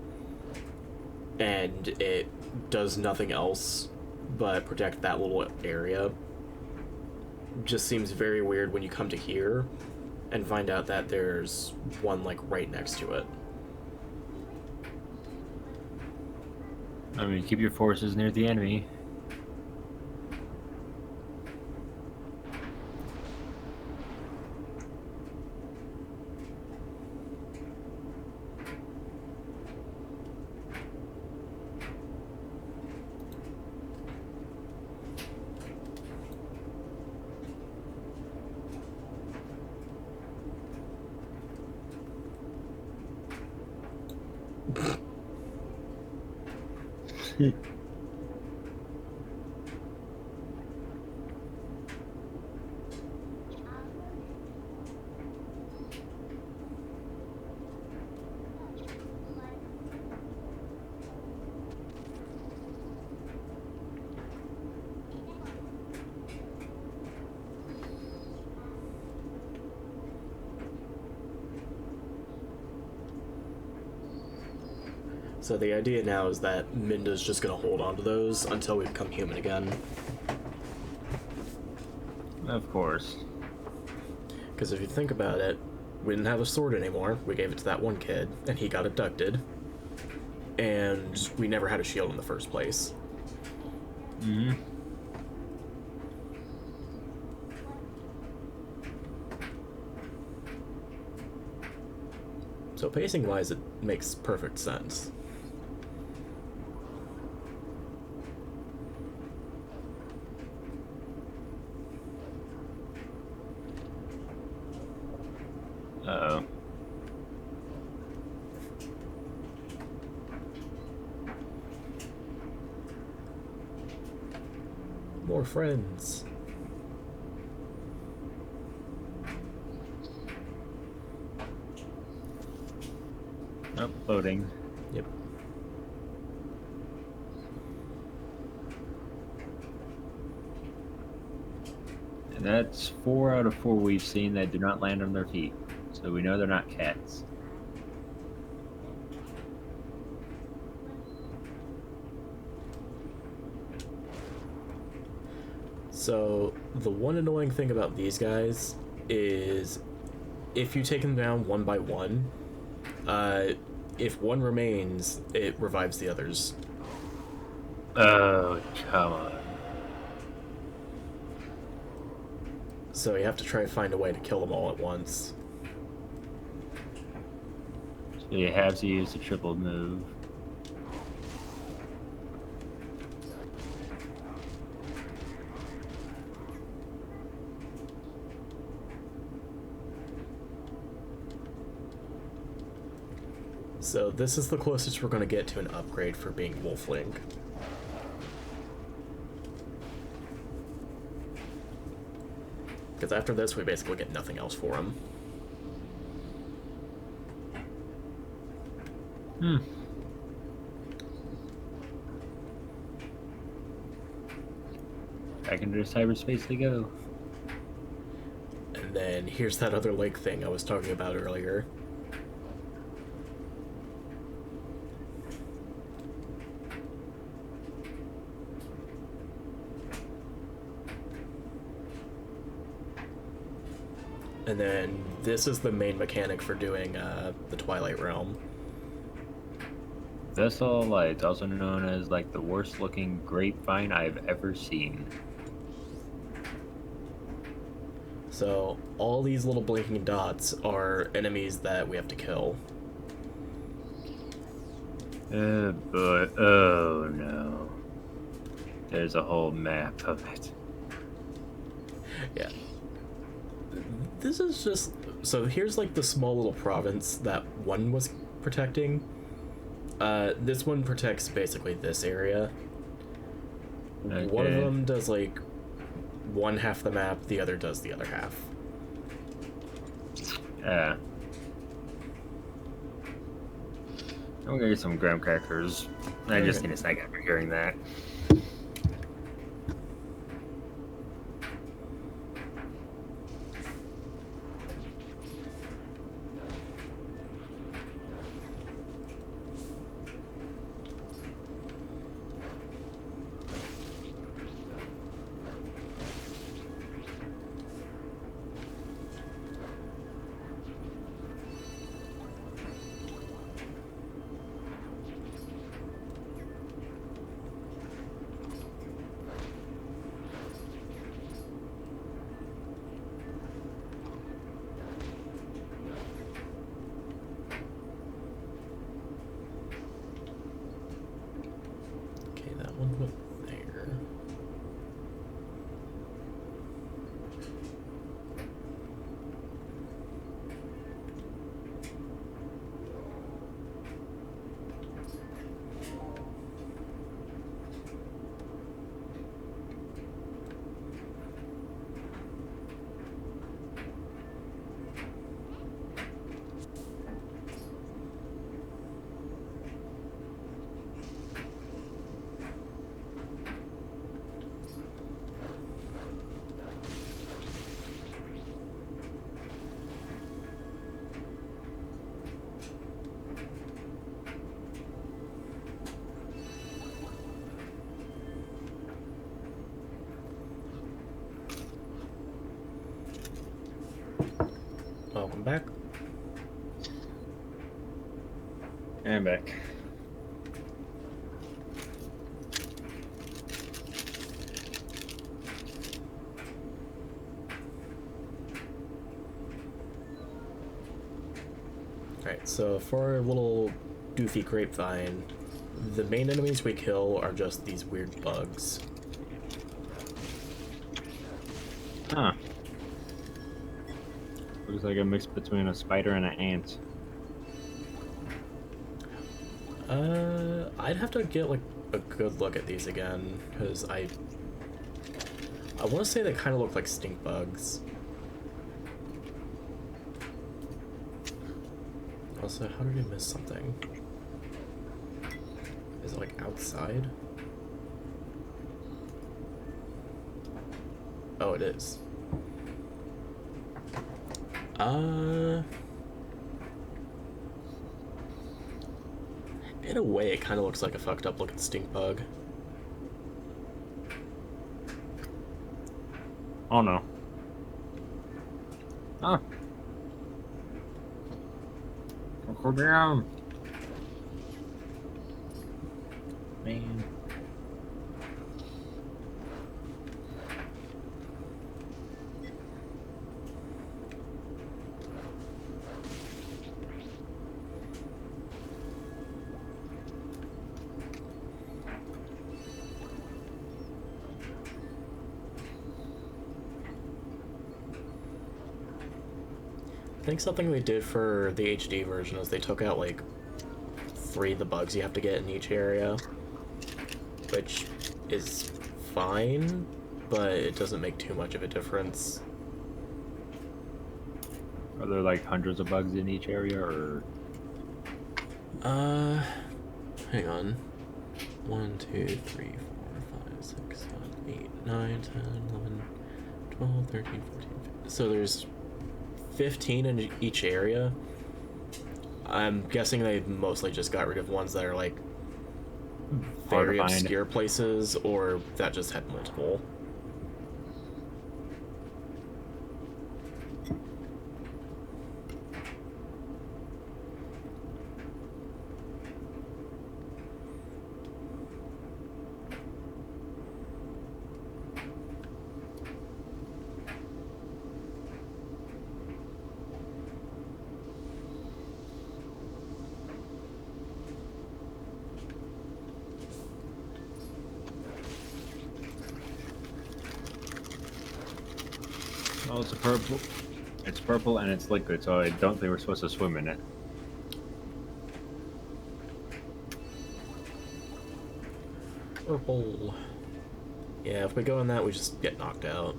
and it does nothing else but protect that little area just seems very weird when you come to here and find out that there's one like right next to it. I mean, keep your forces near the enemy. So the idea now is that Minda's just gonna hold on to those until we become human again. Of course. Because if you think about it, we didn't have a sword anymore. We gave it to that one kid, and he got abducted. And we never had a shield in the first place. Mm-hmm. So pacing-wise, it makes perfect sense. Uh-oh. More friends. Oh, loading. Yep. And that's 4 out of 4 we've seen that do not land on their feet. So we know they're not cats. So, the one annoying thing about these guys is if you take them down one by one, if one remains, it revives the others. Oh, come on. So you have to try to find a way to kill them all at once. So you have to use the triple move. So this is the closest we're going to get to an upgrade for being Wolfling. Because after this, we basically get nothing else for him. Back into cyberspace they go. And then here's that other lake thing I was talking about earlier. And then this is the main mechanic for doing the Twilight Realm. Vessel Light, also known as like the worst looking grapevine I've ever seen. So all these little blinking dots are enemies that we have to kill. But oh no. There's a whole map of it. Yeah. This is just... So here's like the small little province that one was protecting. This one protects basically this area. Okay. One of them does like one half the map, the other does the other half. Yeah. I'm gonna get some graham crackers. I just need a second for hearing that. Okay, that one went there. Welcome back. And back. Alright, so for our little doofy grapevine, the main enemies we kill are just these weird bugs. Huh. Looks like a mix between a spider and an ant. I'd have to get like a good look at these again, because I want to say they kind of look like stink bugs. Also, how did I miss something? Is it like outside? Oh, it is. In a way, it kind of looks like a fucked up looking stink bug. Oh no. Ah. Go down. Man. think something they did for the HD version is they took out like 3 of the bugs you have to get in each area, which is fine, but it doesn't make too much of a difference. Are there like hundreds of bugs in each area, or? Hang on. 1, 2, 3, 4, 5, 6, 7, 8, 9, 10, 11, 12, 13, 14, 15. So there's 15 in each area. I'm guessing they mostly just got rid of ones that are like very obscure places, or that just had multiple. Oh, it's a purple. It's purple and it's liquid, so I don't think we're supposed to swim in it. Purple. Yeah, if we go in that, we just get knocked out.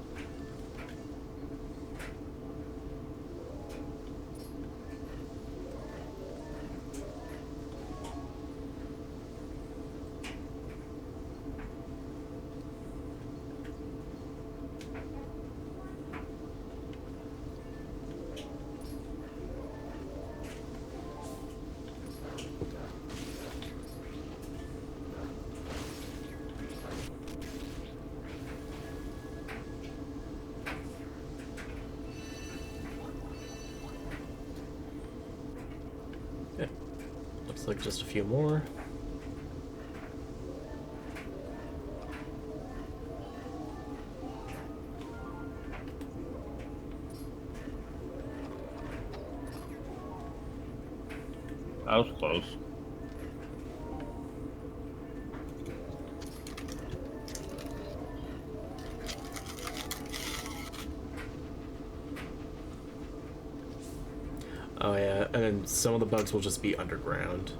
Looks like just a few more. That was close. Oh yeah, and then some of the bugs will just be underground.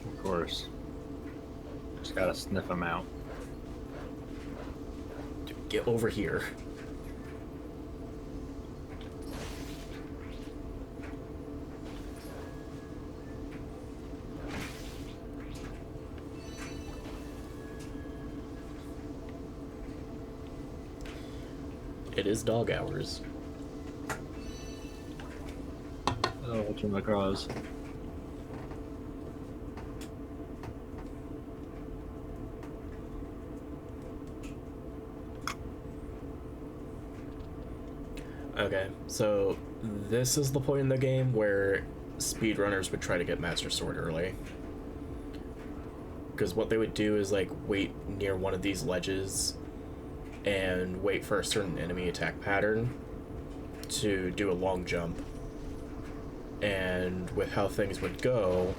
Of course. Just gotta sniff them out. Dude, get over here. It is dog hours. Oh, what's in my cross? Okay, so this is the point in the game where speedrunners would try to get Master Sword early. Because what they would do is like wait near one of these ledges and wait for a certain enemy attack pattern to do a long jump. And with how things would go,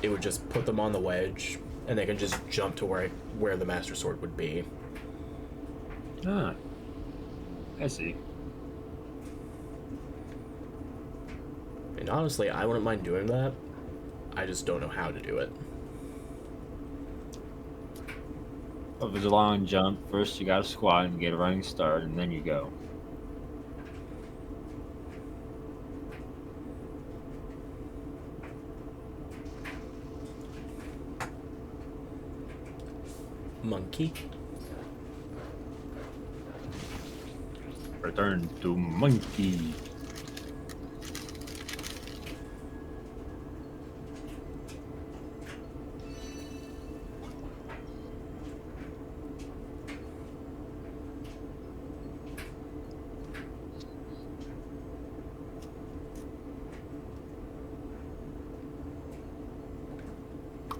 it would just put them on the wedge and they can just jump to where the Master Sword would be. Ah, I see. And honestly, I wouldn't mind doing that. I just don't know how to do it. If it's a long jump, first you gotta squat and get a running start, and then you go. Monkey. Return to monkey.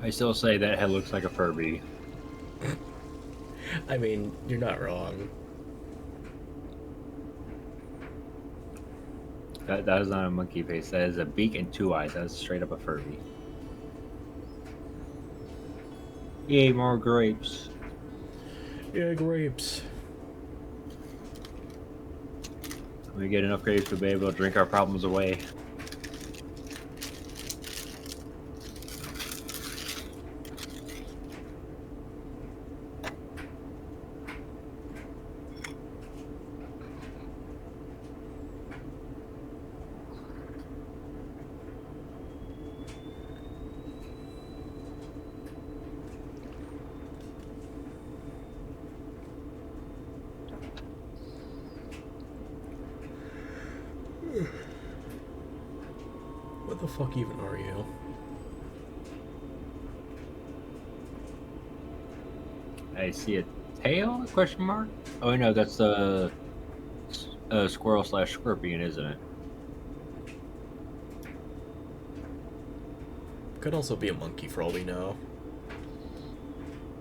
I still say that head looks like a Furby. I mean, you're not wrong. That is not a monkey face. That is a beak and 2 eyes. That's straight up a Furby. Yay, more grapes. Yeah, grapes. When we get enough grapes, we'll be able to drink our problems away. What the fuck even are you? I see a tail? Question mark? Oh no, that's the squirrel slash scorpion, isn't it? Could also be a monkey for all we know.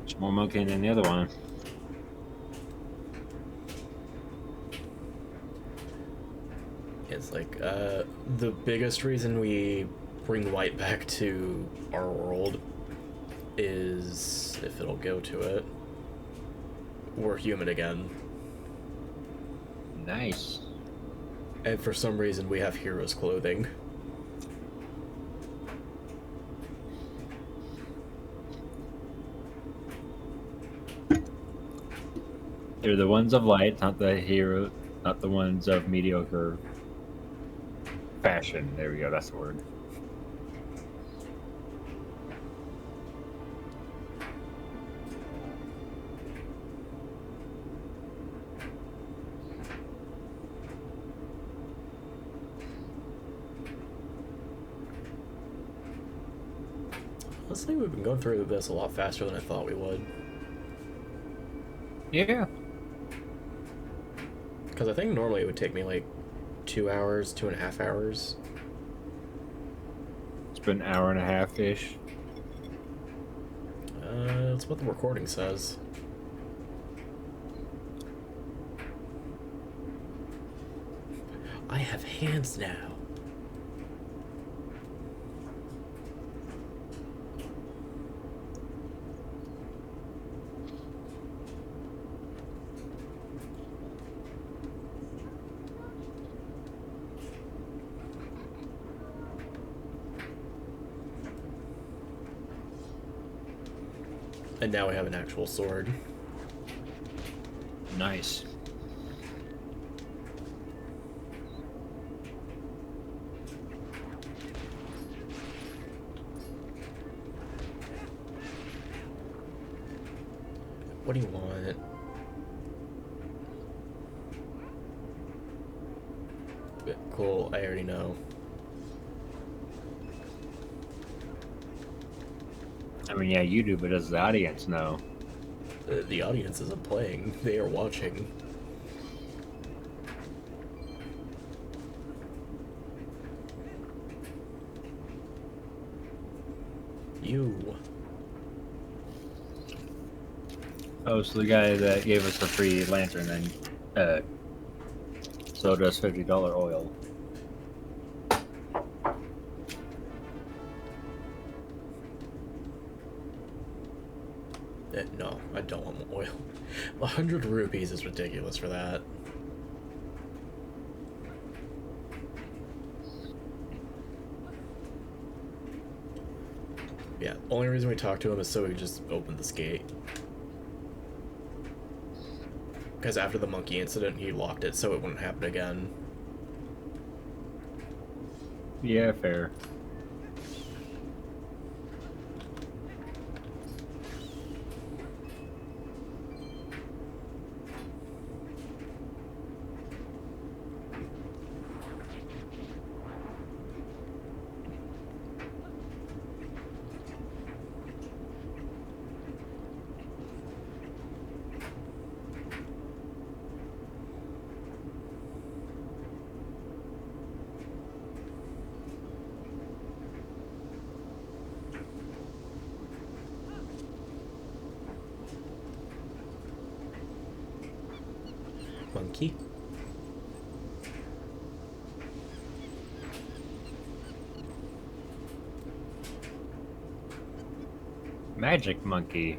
It's more monkey than the other one. It's like, the biggest reason we bring light back to our world is, if it'll go to it, we're human again. Nice. And for some reason we have heroes clothing. They're the ones of light, not the ones of mediocre fashion. There we go, that's the word. Honestly, we've been going through this a lot faster than I thought we would. Yeah. Because I think normally it would take me like 2 hours, 2.5 hours. It's been an hour and a half-ish. That's what the recording says. I have hands now. And now we have an actual sword. Nice. What do you want? Cool, I already know. I mean, yeah, you do, but does the audience know? The audience isn't playing, they are watching. You. Oh, so the guy that gave us the free lantern then sold us $50 oil. No, I don't want oil. 100 rupees is ridiculous for that. Yeah, only reason we talked to him is so we could just open this gate. Because after the monkey incident, he locked it so it wouldn't happen again. Yeah, fair. Monkey? Magic monkey.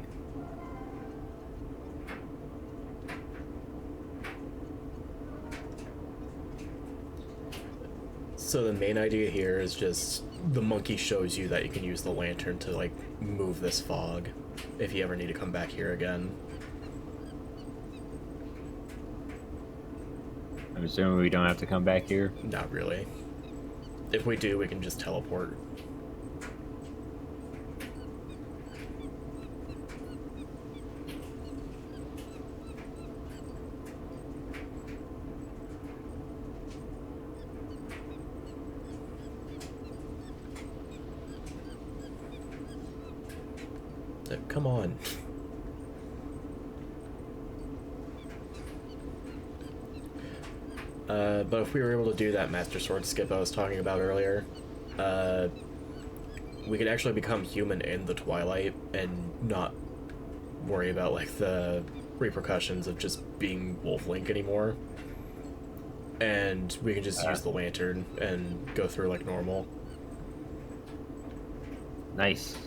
So the main idea here is just the monkey shows you that you can use the lantern to like move this fog if you ever need to come back here again. I'm assuming we don't have to come back here. Not really. If we do, we can just teleport. Come on. But if we were able to do that Master Sword skip I was talking about earlier, we could actually become human in the Twilight and not worry about like the repercussions of just being Wolf Link anymore. And we can just use the lantern and go through like normal. Nice.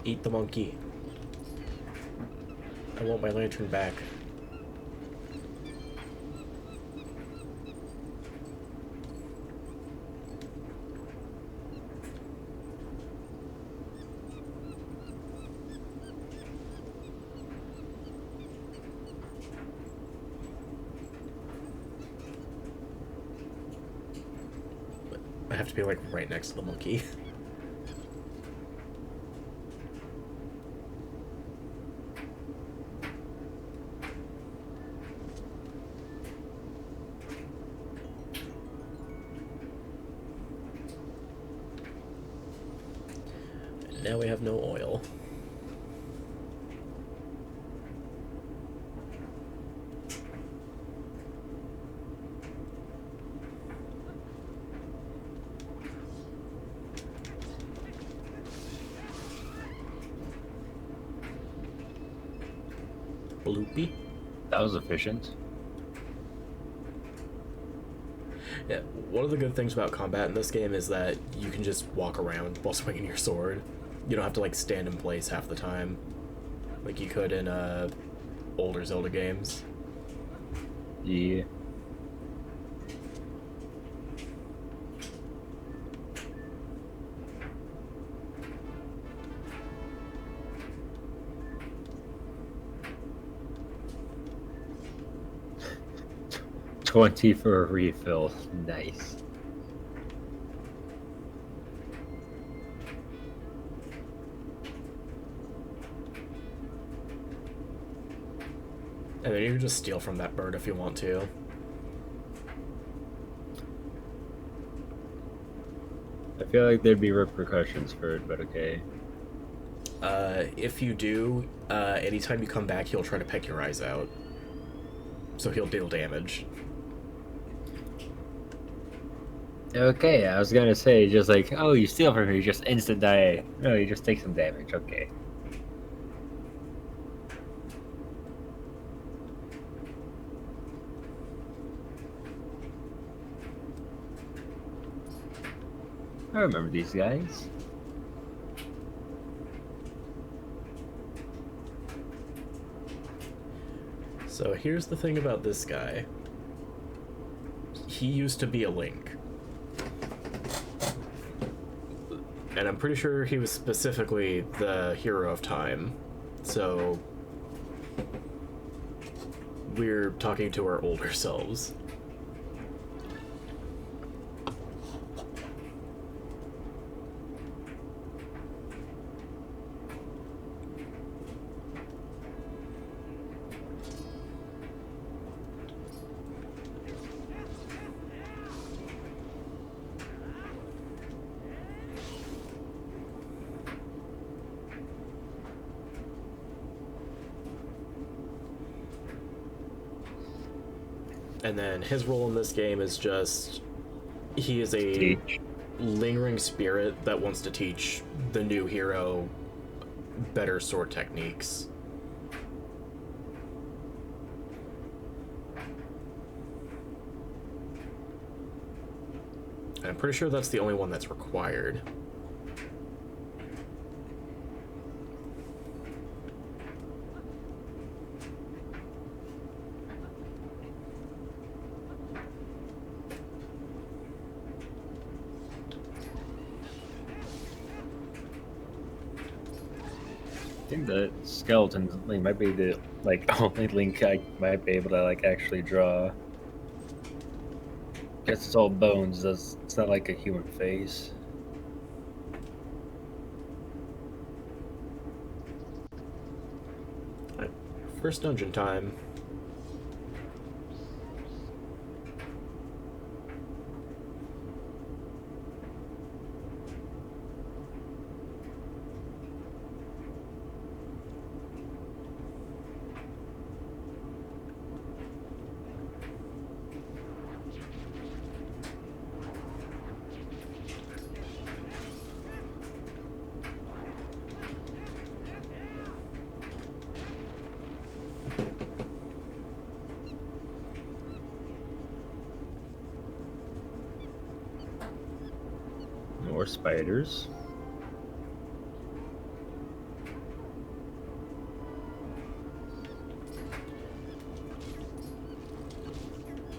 Eat the monkey. I want my lantern back. I have to be like right next to the monkey. Now we have no oil. Bloopy. That was efficient. Yeah, one of the good things about combat in this game is that you can just walk around while swinging your sword. You don't have to like stand in place half the time, like you could in older Zelda games. Yeah. $20 for a refill. Nice. And then you can just steal from that bird if you want to. I feel like there'd be repercussions for it, but okay. If you do, anytime you come back, he'll try to peck your eyes out. So he'll deal damage. Okay, I was gonna say, just like, oh, you steal from me, you just instant die. No, you just take some damage, okay. I remember these guys. So here's the thing about this guy. He used to be a Link. And I'm pretty sure he was specifically the hero of time. So we're talking to our older selves. And then his role in this game is just, he is a lingering spirit that wants to teach the new hero better sword techniques. I'm pretty sure that's the only one that's required. I think the skeleton link might be the only link I might be able to actually draw. Guess it's all bones. It's not like a human face. Alright, first dungeon time. More spiders.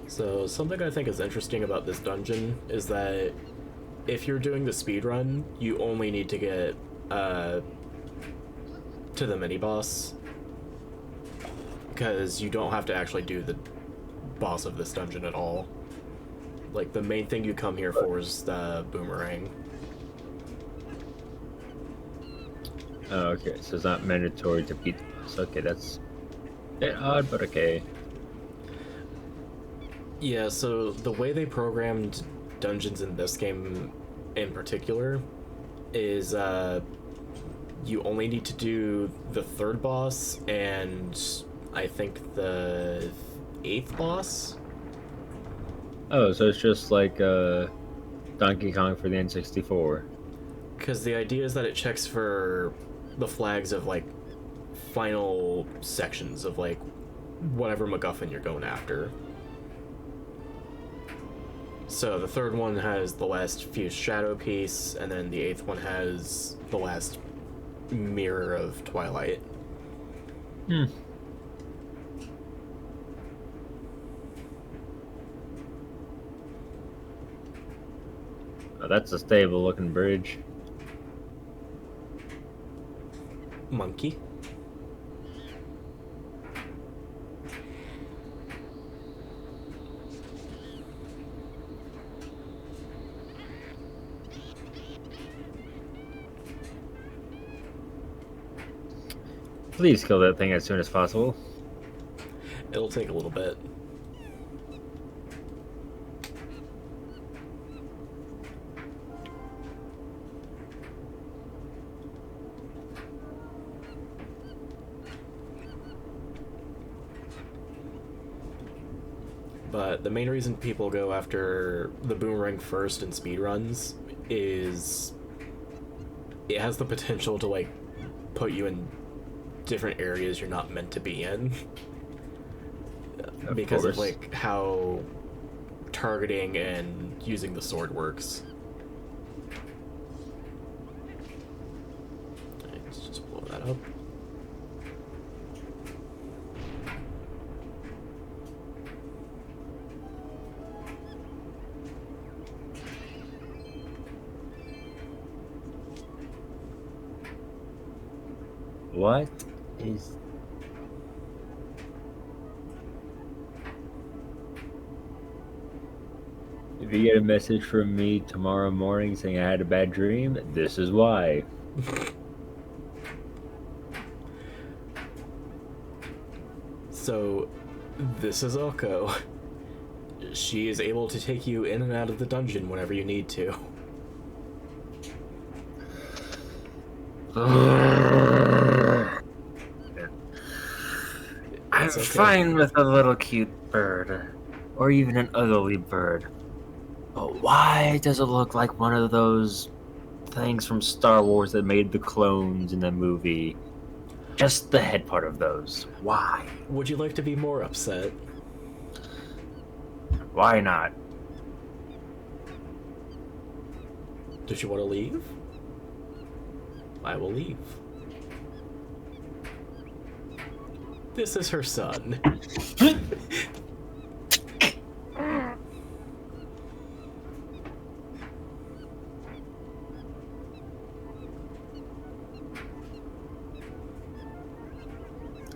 So something I think is interesting about this dungeon is that if you're doing the speedrun, you only need to get to the mini-boss, because you don't have to actually do the boss of this dungeon at all. Like, the main thing you come here for is the boomerang. Oh, okay, so it's not mandatory to beat the boss. Okay, that's a bit odd, but okay. Yeah, so the way they programmed dungeons in this game in particular is you only need to do the third boss and I think the 8th boss. Oh, so it's just like Donkey Kong for the N64. Because the idea is that it checks for the flags of final sections of whatever MacGuffin you're going after. So the third one has the last fused shadow piece, and then the 8th one has the last mirror of Twilight. Hmm. Oh, that's a stable looking bridge. Monkey. Please kill that thing as soon as possible. It'll take a little bit. But the main reason people go after the boomerang first in speedruns is it has the potential to put you in different areas you're not meant to be in. Because of how targeting and using the sword works. Let's just blow that up. What is... If you get a message from me tomorrow morning saying I had a bad dream, this is why. So, this is Oko. She is able to take you in and out of the dungeon whenever you need to. I'm okay. fine with a little cute bird, or even an ugly bird. But why does it look like one of those things from Star Wars that made the clones in the movie? Just the head part of those. Why? Would you like to be more upset? Why not? Does she want to leave? I will leave. This is her son.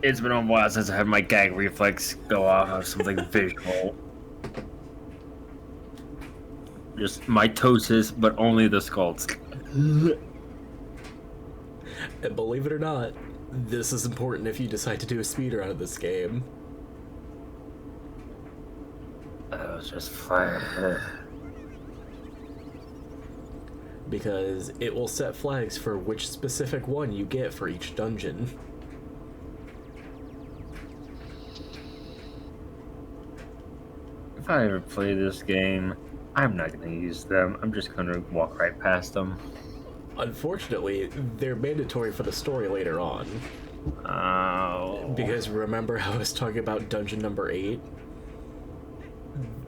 It's been a while since I had my gag reflex go off of something visual. Just mitosis, but only the skulls. And believe it or not, this is important if you decide to do a speedrun of this game. That was just fire. Because it will set flags for which specific one you get for each dungeon. If I ever play this game, I'm not going to use them. I'm just going to walk right past them. Unfortunately, they're mandatory for the story later on. Oh. Because remember how I was talking about dungeon number 8?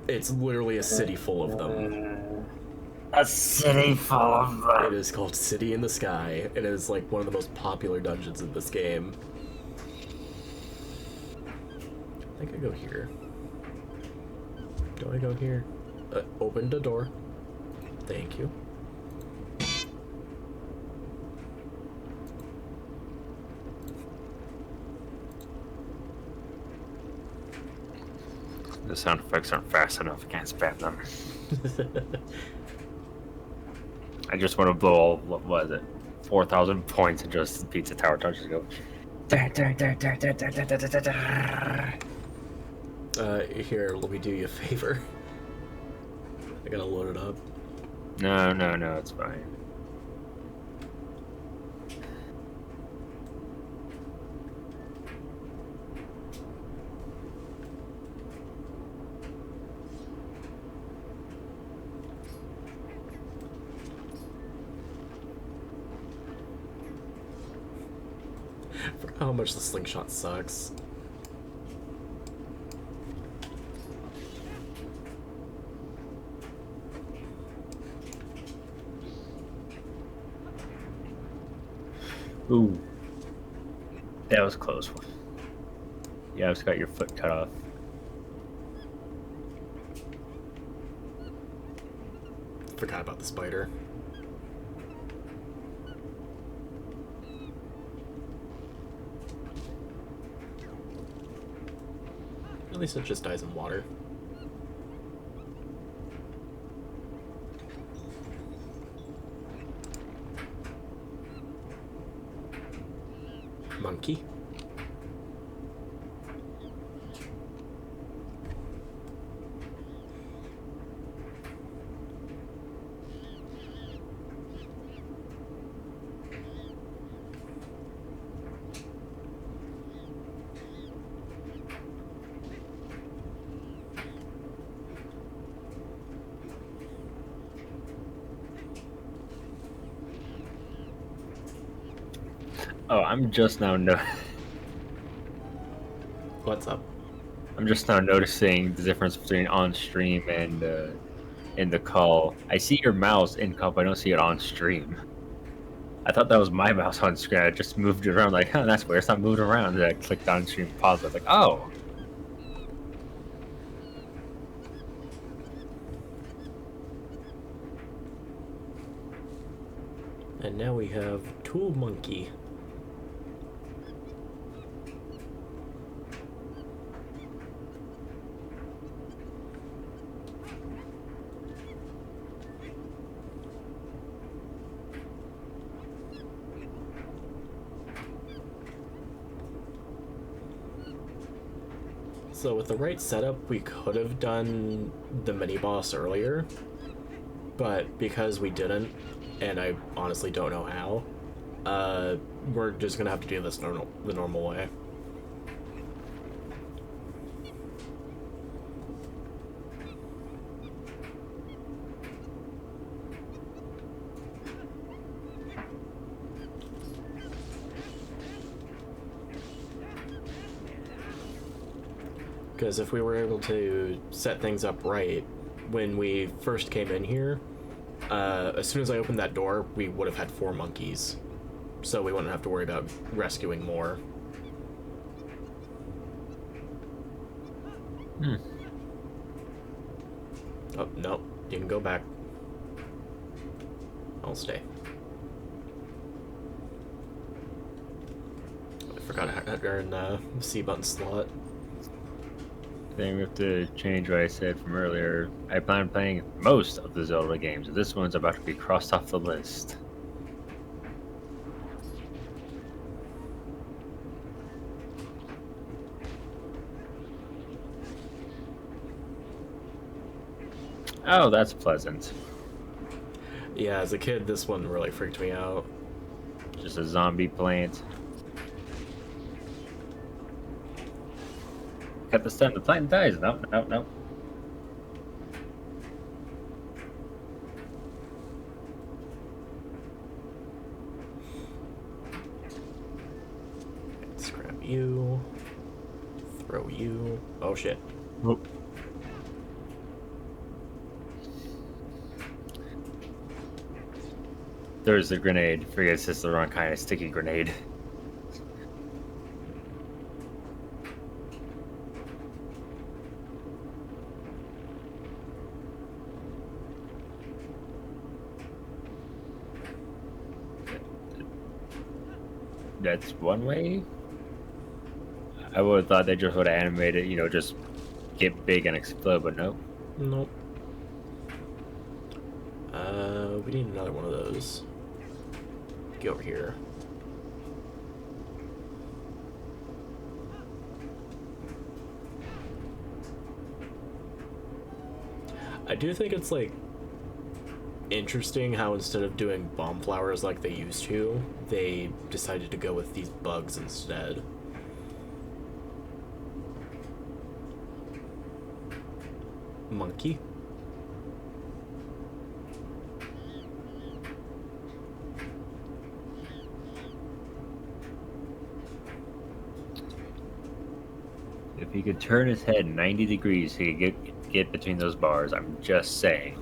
It's literally a city full of them. A city full of them. It is called City in the Sky. It is like one of the most popular dungeons in this game. I think I go here. Do I go here? Open the door. Thank you. The sound effects aren't fast enough. I can't spam them. I just want to blow all, what was it, 4,000 points and just the pizza tower touches go. Here, let me do you a favor. I gotta load it up. No, it's fine. I forgot how much the slingshot sucks. Ooh. That was a close one. You just got your foot cut off. Forgot about the spider. At least it just dies in water. Monkey. Oh, I'm just now What's up? I'm just now noticing the difference between on stream and in the call. I see your mouse in call, but I don't see it on stream. I thought that was my mouse on screen. I just moved it around like, huh, that's weird. It's not moving around. Then I clicked on stream pause. I was like, oh. And now we have Tool Monkey. So with the right setup, we could have done the mini-boss earlier, but because we didn't, and I honestly don't know how, we're just gonna have to do this the normal way. Because if we were able to set things up right when we first came in here, as soon as I opened that door, we would have had 4 monkeys. So we wouldn't have to worry about rescuing more. Oh, no. You can go back. I'll stay. I forgot how to earn C button slot. I think we have to change what I said from earlier. I plan on playing most of the Zelda games. This one's about to be crossed off the list. Oh, that's pleasant. Yeah, as a kid, this one really freaked me out. Just a zombie plant. Cut the stem, the plant dies. Nope, nope, nope. Scrap you. Throw you. Oh shit. Nope. There's the grenade. Forget it's just the wrong kind of sticky grenade. That's one way? I would have thought they just would have animated, you know, just get big and explode, but nope. Nope. We need another one of those. Get over here. I do think it's like interesting how instead of doing bomb flowers like they used to, they decided to go with these bugs instead. Monkey. If he could turn his head 90 degrees, he could get between those bars. I'm just saying.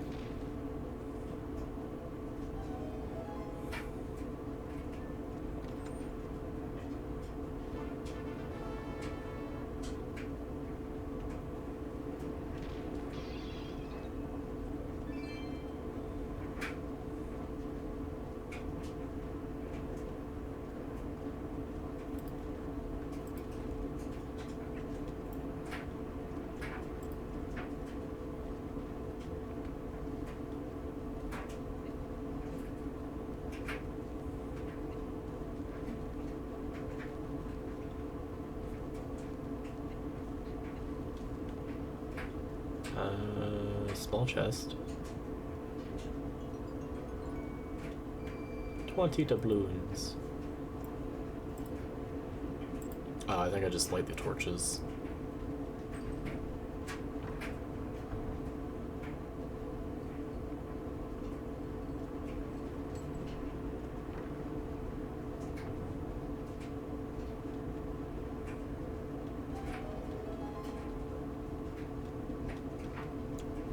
Small chest. 20 doubloons. I think I just light the torches.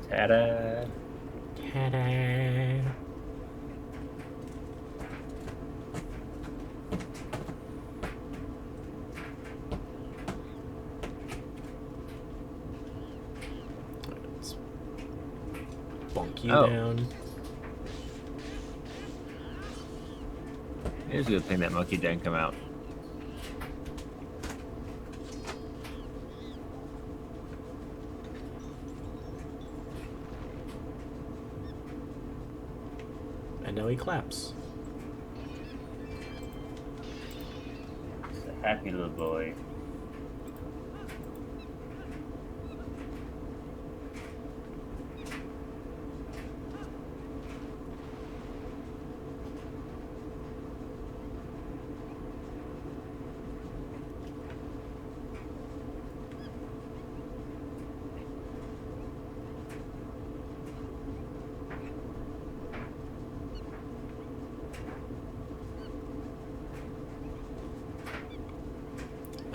Ta-da! Ta-da! Let's bonk you down. Here's a good thing that monkey didn't come out. And now he claps. He's a happy little boy.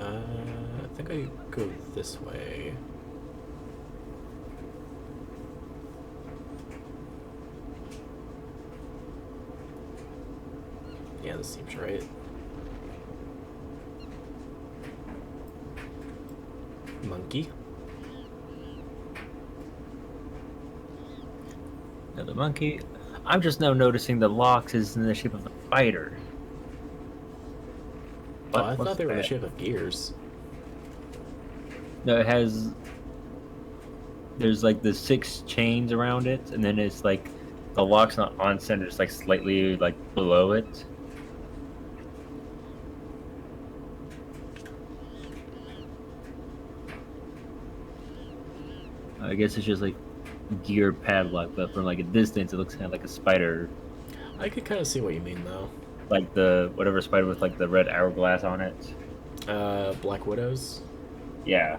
I think I go this way. Yeah, this seems right. Monkey. Now the monkey. I'm just now noticing the locks is in the shape of a spider. Oh, I What's thought they were in the that? shape of gears. No, it has. There's like the 6 chains around it, and then it's like the lock's not on center, it's like slightly like below it. I guess it's just like gear padlock, but from like a distance, it looks kind of like a spider, I could kind of see what you mean, though. like the whatever spider with like the red hourglass on it. Black Widows? Yeah.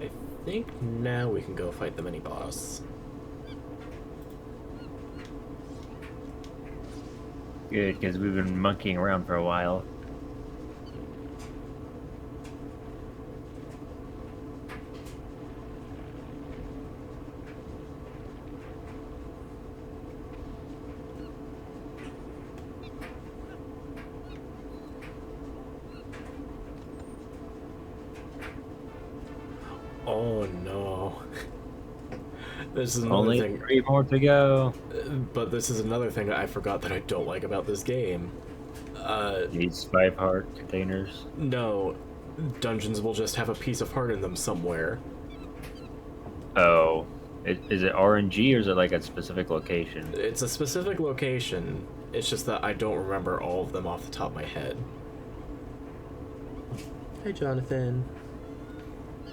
I think now we can go fight the mini-boss. Good, because we've been monkeying around for a while. Oh no. This is another Only thing. 3 more to go. But this is another thing that I forgot that I don't like about this game. Needs 5 heart containers. No. Dungeons will just have a piece of heart in them somewhere. Oh. Is it RNG or is it like a specific location? It's a specific location. It's just that I don't remember all of them off the top of my head. Hey, Jonathan.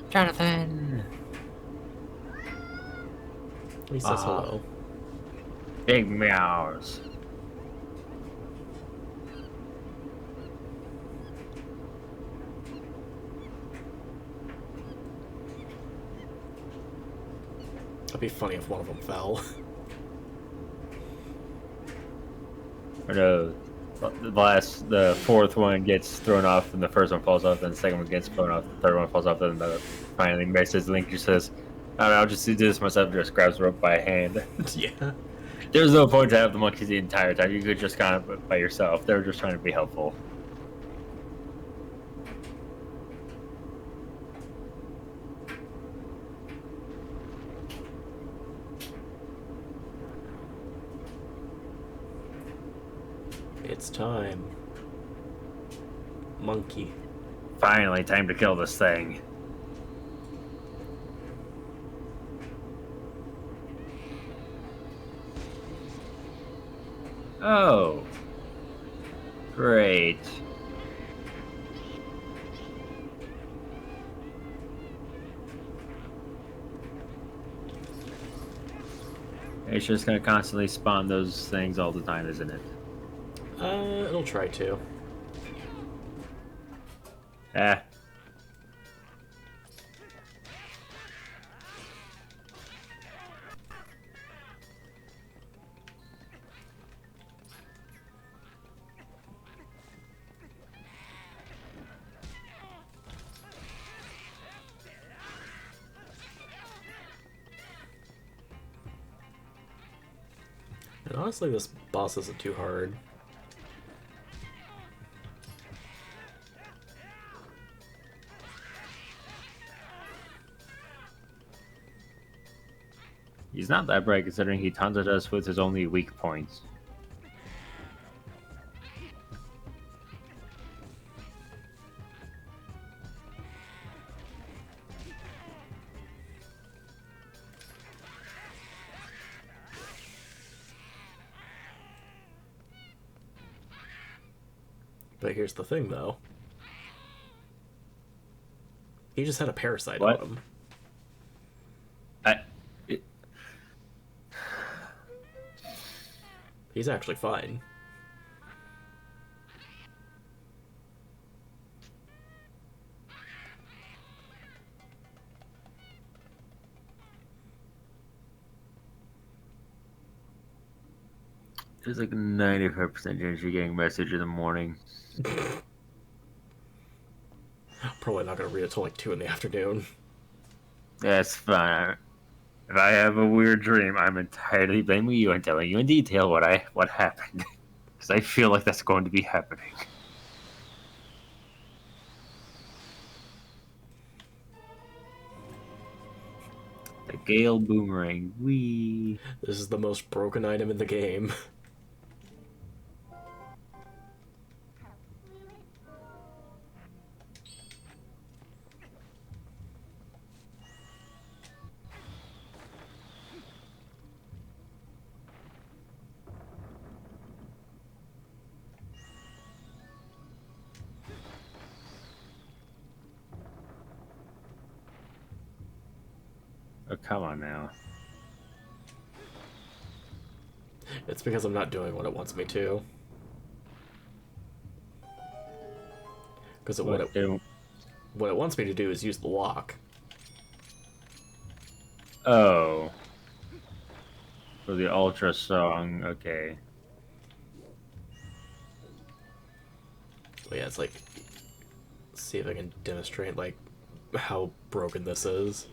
Jonathan! He says hello. Big meows. It'd be funny if one of them fell. Or no, the 4th one gets thrown off, and the 1st one falls off, then the 2nd one gets thrown off, the 3rd one falls off, then finally Mrs. Link just says, I don't know, I'll just do this myself, just grabs the rope by hand. Yeah. There's no point to have the monkeys the entire time, you could just kind of by yourself, they were just trying to be helpful. It's time. Monkey. Finally, time to kill this thing. Oh. Great. It's just gonna constantly spawn those things all the time, isn't it? It'll try to. Ah. And honestly, this boss isn't too hard. He's not that bright considering he taunted us with his only weak points. But here's the thing, though. He just had a parasite What? on him. He's actually fine. There's like a 95% chance you're getting a message in the morning. Probably not gonna read it till like 2 in the afternoon. That's fine. If I have a weird dream, I'm entirely blaming you and telling you in detail what happened. Because I feel like that's going to be happening. The Gale Boomerang. Wee. This is the most broken item in the game. Oh, come on now. It's because I'm not doing what it wants me to. Because what it wants me to do is use the lock. Oh. For the Ultra Song, okay. But yeah, it's like... Let's see if I can demonstrate, like, how broken this is.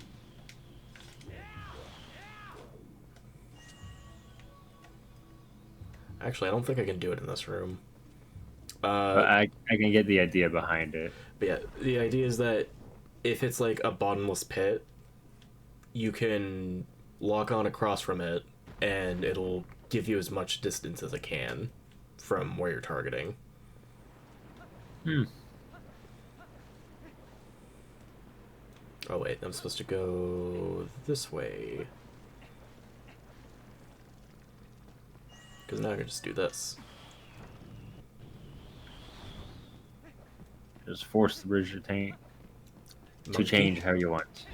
Actually, I don't think I can do it in this room. But I can get the idea behind it. But yeah, the idea is that if it's like a bottomless pit, you can lock on across from it, and it'll give you as much distance as it can from where you're targeting. Hmm. Oh wait, I'm supposed to go this way. Because now I can just do this. Just force the bridge to Monkey. change how you want.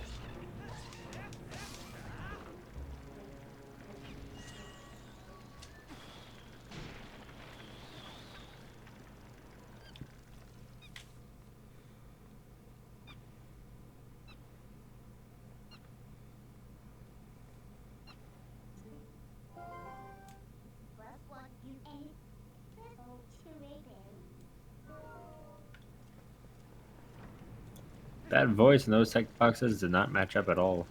That voice and those text boxes did not match up at all.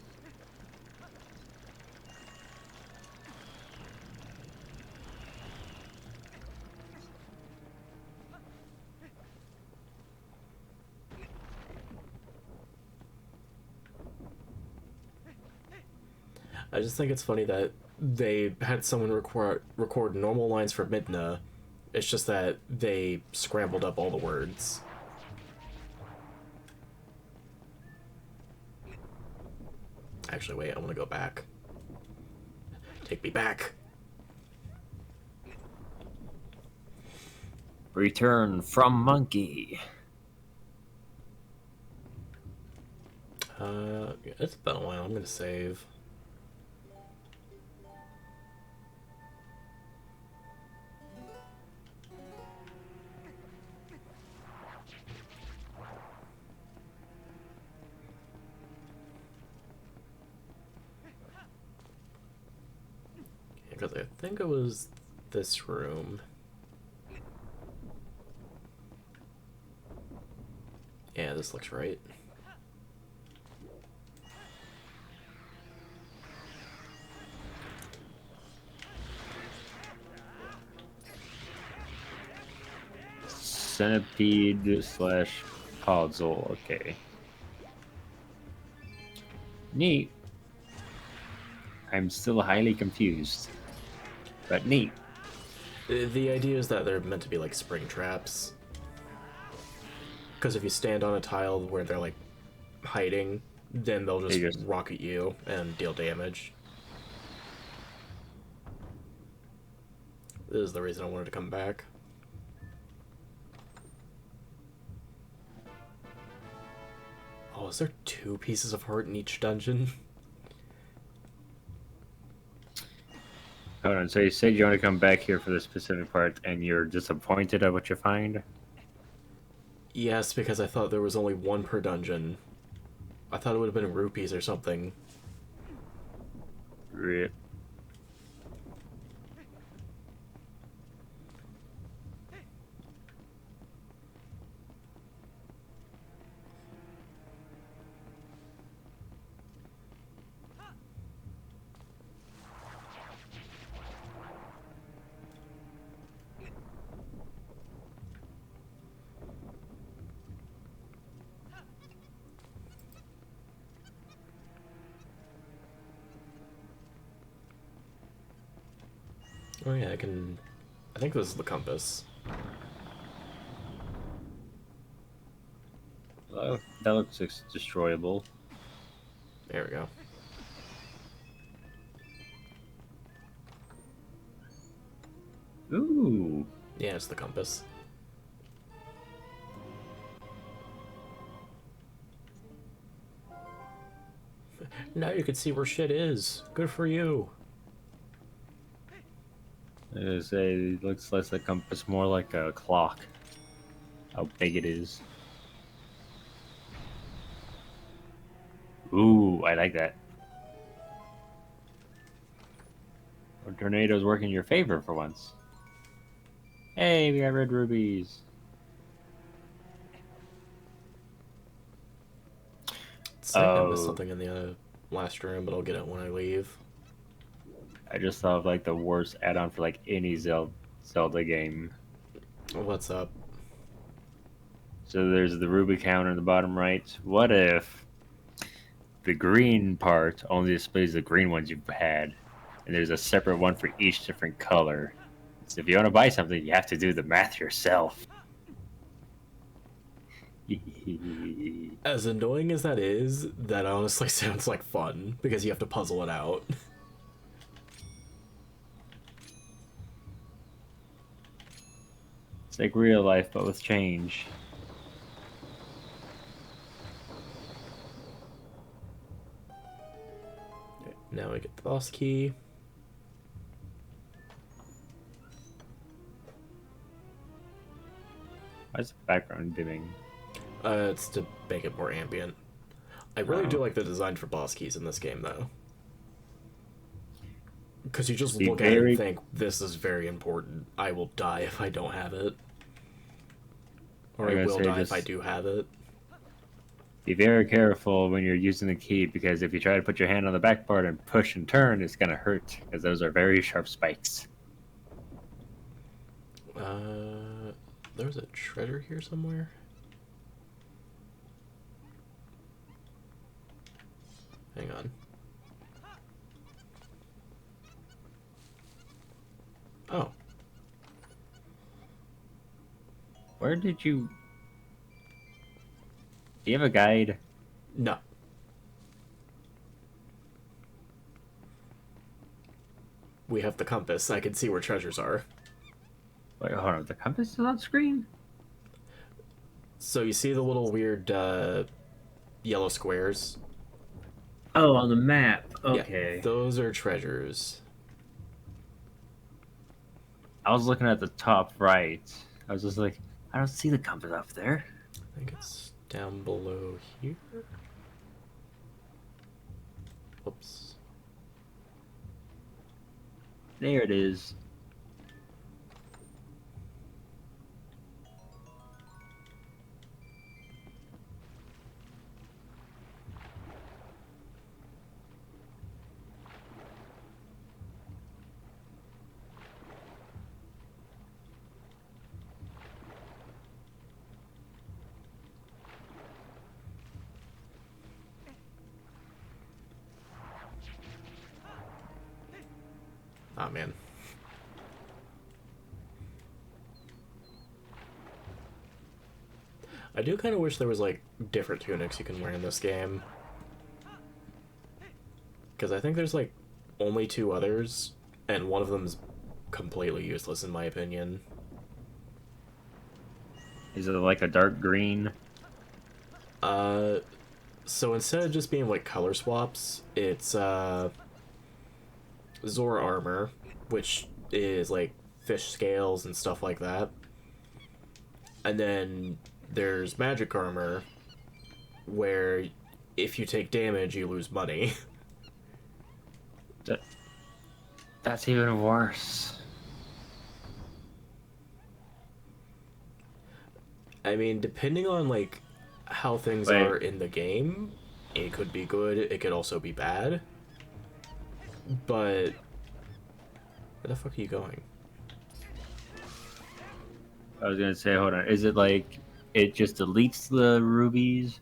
I just think it's funny that they had someone record normal lines for Midna. It's just that they scrambled up all the words. Actually, wait, I want to go back. Take me back. Return from monkey. It's been a while. I'm gonna save. Because I think it was this room. Yeah, this looks right. centipede slash puzzle. Okay. Neat. I'm still highly confused. But neat. The idea is that they're meant to be like spring traps. Because if you stand on a tile where they're like hiding, then they'll just rocket you and deal damage. This is the reason I wanted to come back. Oh, is there 2 pieces of heart in each dungeon? Hold on, so you said you want to come back here for the specific part, and you're disappointed at what you find? Yes, because I thought there was only 1 per dungeon. I thought it would have been rupees or something. Rip. Oh yeah, I think this is the compass. Well, that looks destroyable. There we go. Ooh. Yeah, it's the compass. Now you can see where shit is. Good for you. It looks less like a compass, more like a clock. How big it is. Ooh, I like that. Or tornadoes work in your favor for once. Hey, we got red rubies. It's like I missed something in the last room, but I'll get it when I leave. I just thought of like the worst add-on for like any Zelda game. What's up? So there's the ruby counter in the bottom right. What if the green part only displays the green ones you've had, and there's a separate one for each different color? So if you want to buy something, you have to do the math yourself. As annoying as that is, that honestly sounds like fun, because you have to puzzle it out. It's like real life, but with change. Now we get the boss key. Why is the background dimming? It's to make it more ambient. I really do like the design for boss keys in this game, though. Because you just look at it and think, this is very important. I will die if I don't have it. Or I will die if I do have it. Be very careful when you're using the key, because if you try to put your hand on the back part and push and turn, it's going to hurt, because those are very sharp spikes. There's a treasure here somewhere. Hang on. Oh. Where did you... Do you have a guide? No. We have the compass. I can see where treasures are. Wait, hold on. The compass is on screen? So you see the little weird yellow squares? Oh, on the map. Okay. Yeah, those are treasures. I was looking at the top right. I was just like, I don't see the compass up there. I think it's down below here. Whoops. there it is. Ah, man. I do kind of wish there was, like, different tunics you can wear in this game. Because I think there's, like, only 2 others, and one of them's completely useless in my opinion. Is it like a dark green? So instead of just being, like, color swaps, it's, Zora armor, which is, like, fish scales and stuff like that. And then there's magic armor, where if you take damage, you lose money. That's even worse. I mean, depending on, like, how things Wait. are in the game, it could be good, it could also be bad. But... where the fuck are you going? I was gonna say, hold on. Is it like it just deletes the rubies,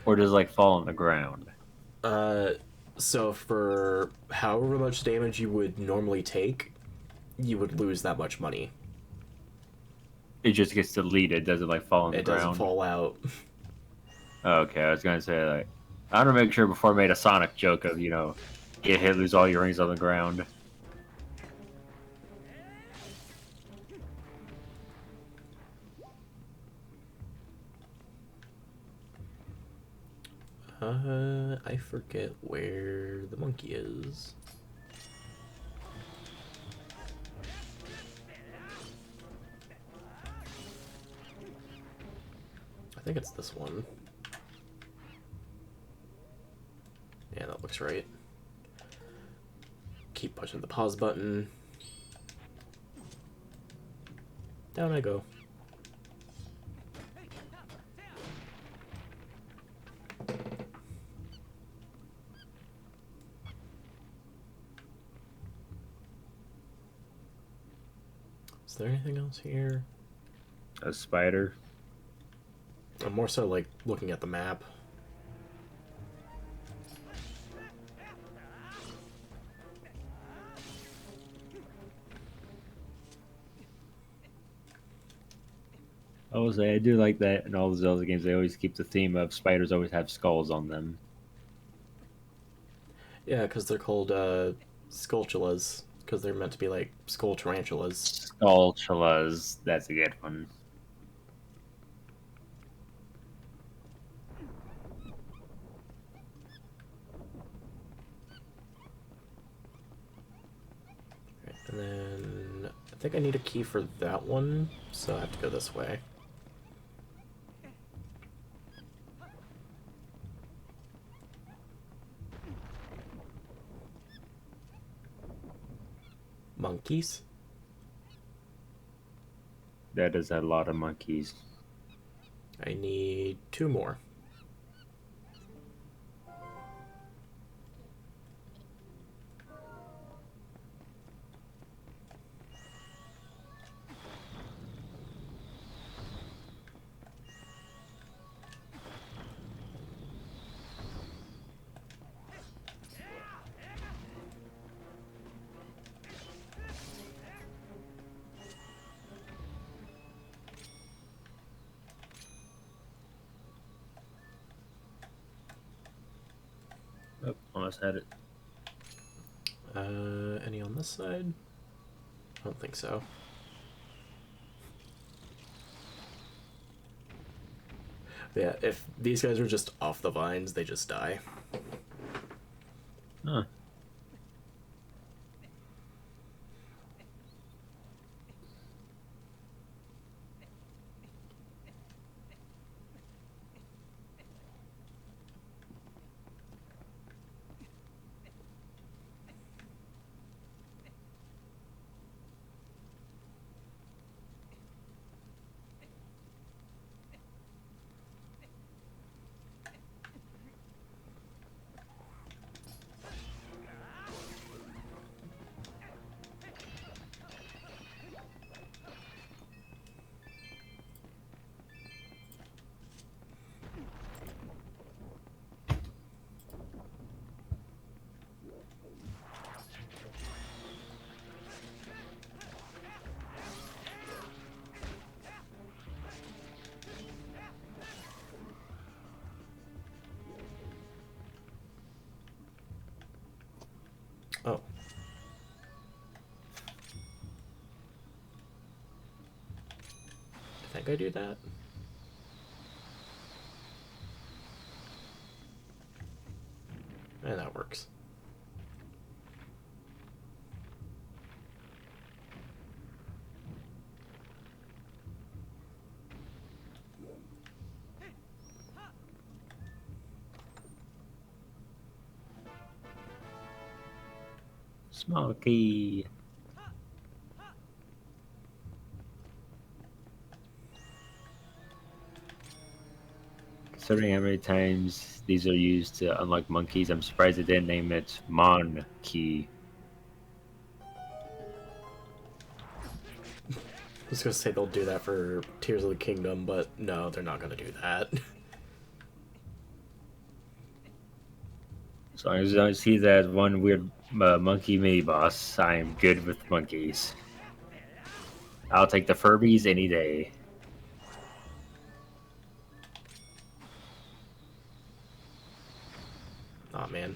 or does it like fall on the ground? So for however much damage you would normally take, you would lose that much money. It just gets deleted. Does it like fall on the It ground? doesn't fall out. Okay, I was gonna say like I want to make sure before I made a Sonic joke of get hit, lose all your rings on the ground. I forget where the monkey is. I think it's this one. Yeah, that looks right. Keep pushing the pause button. Down I go. Is there anything else here? A spider. I'm more so like looking at the map. I will say I do like that in all the Zelda games. They always keep the theme of spiders always have skulls on them. Yeah, because they're called Skulltulas, because they're meant to be like skull tarantulas. Skulltulas. That's a good one. Right, and then I think I need a key for that one, so I have to go this way. Monkeys? That is a lot of monkeys. I need 2 more. Oh, almost had it. Any on this side? I don't think so. Yeah, if these guys are just off the vines, they just die. Huh. Oh. I think I do that. And that works. Small key. Considering how many times these are used to unlock monkeys, I'm surprised they didn't name it Mon Key. I was gonna say they'll do that for Tears of the Kingdom, but no, they're not gonna do that. As long as I don't see that one weird monkey mini boss, I am good with monkeys. I'll take the Furbies any day. Aw, man.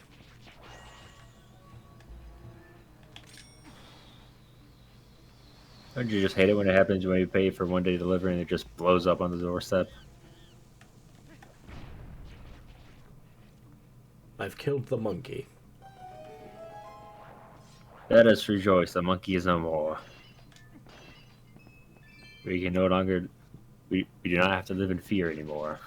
Don't you just hate it when it happens when you pay for one day delivery and it just blows up on the doorstep? I've killed the monkey. Let us rejoice, the monkey is no more. We can no longer... We do not have to live in fear anymore.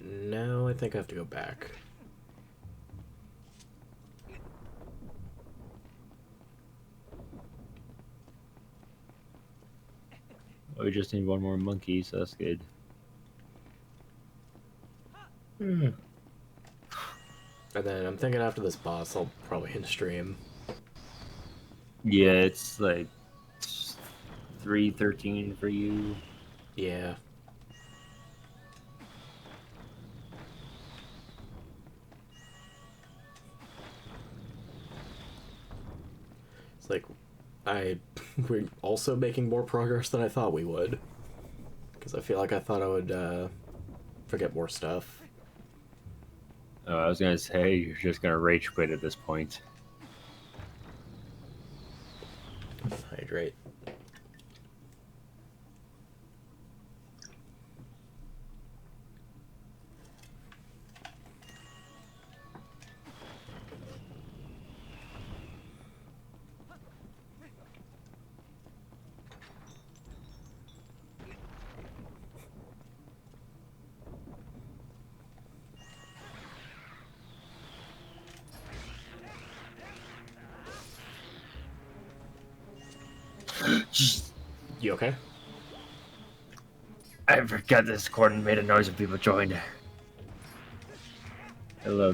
Now I think I have to go back. We just need one more monkey, so that's good. And then I'm thinking after this boss, I'll probably end stream. Yeah, it's like 3:13 for you. Yeah. It's like, we're also making more progress than I thought we would. Because I feel like I thought I would, forget more stuff. Oh, I was gonna say, you're just gonna rage quit at this point. Hydrate. You okay? I forgot this Discord made a noise when people joined. Hello.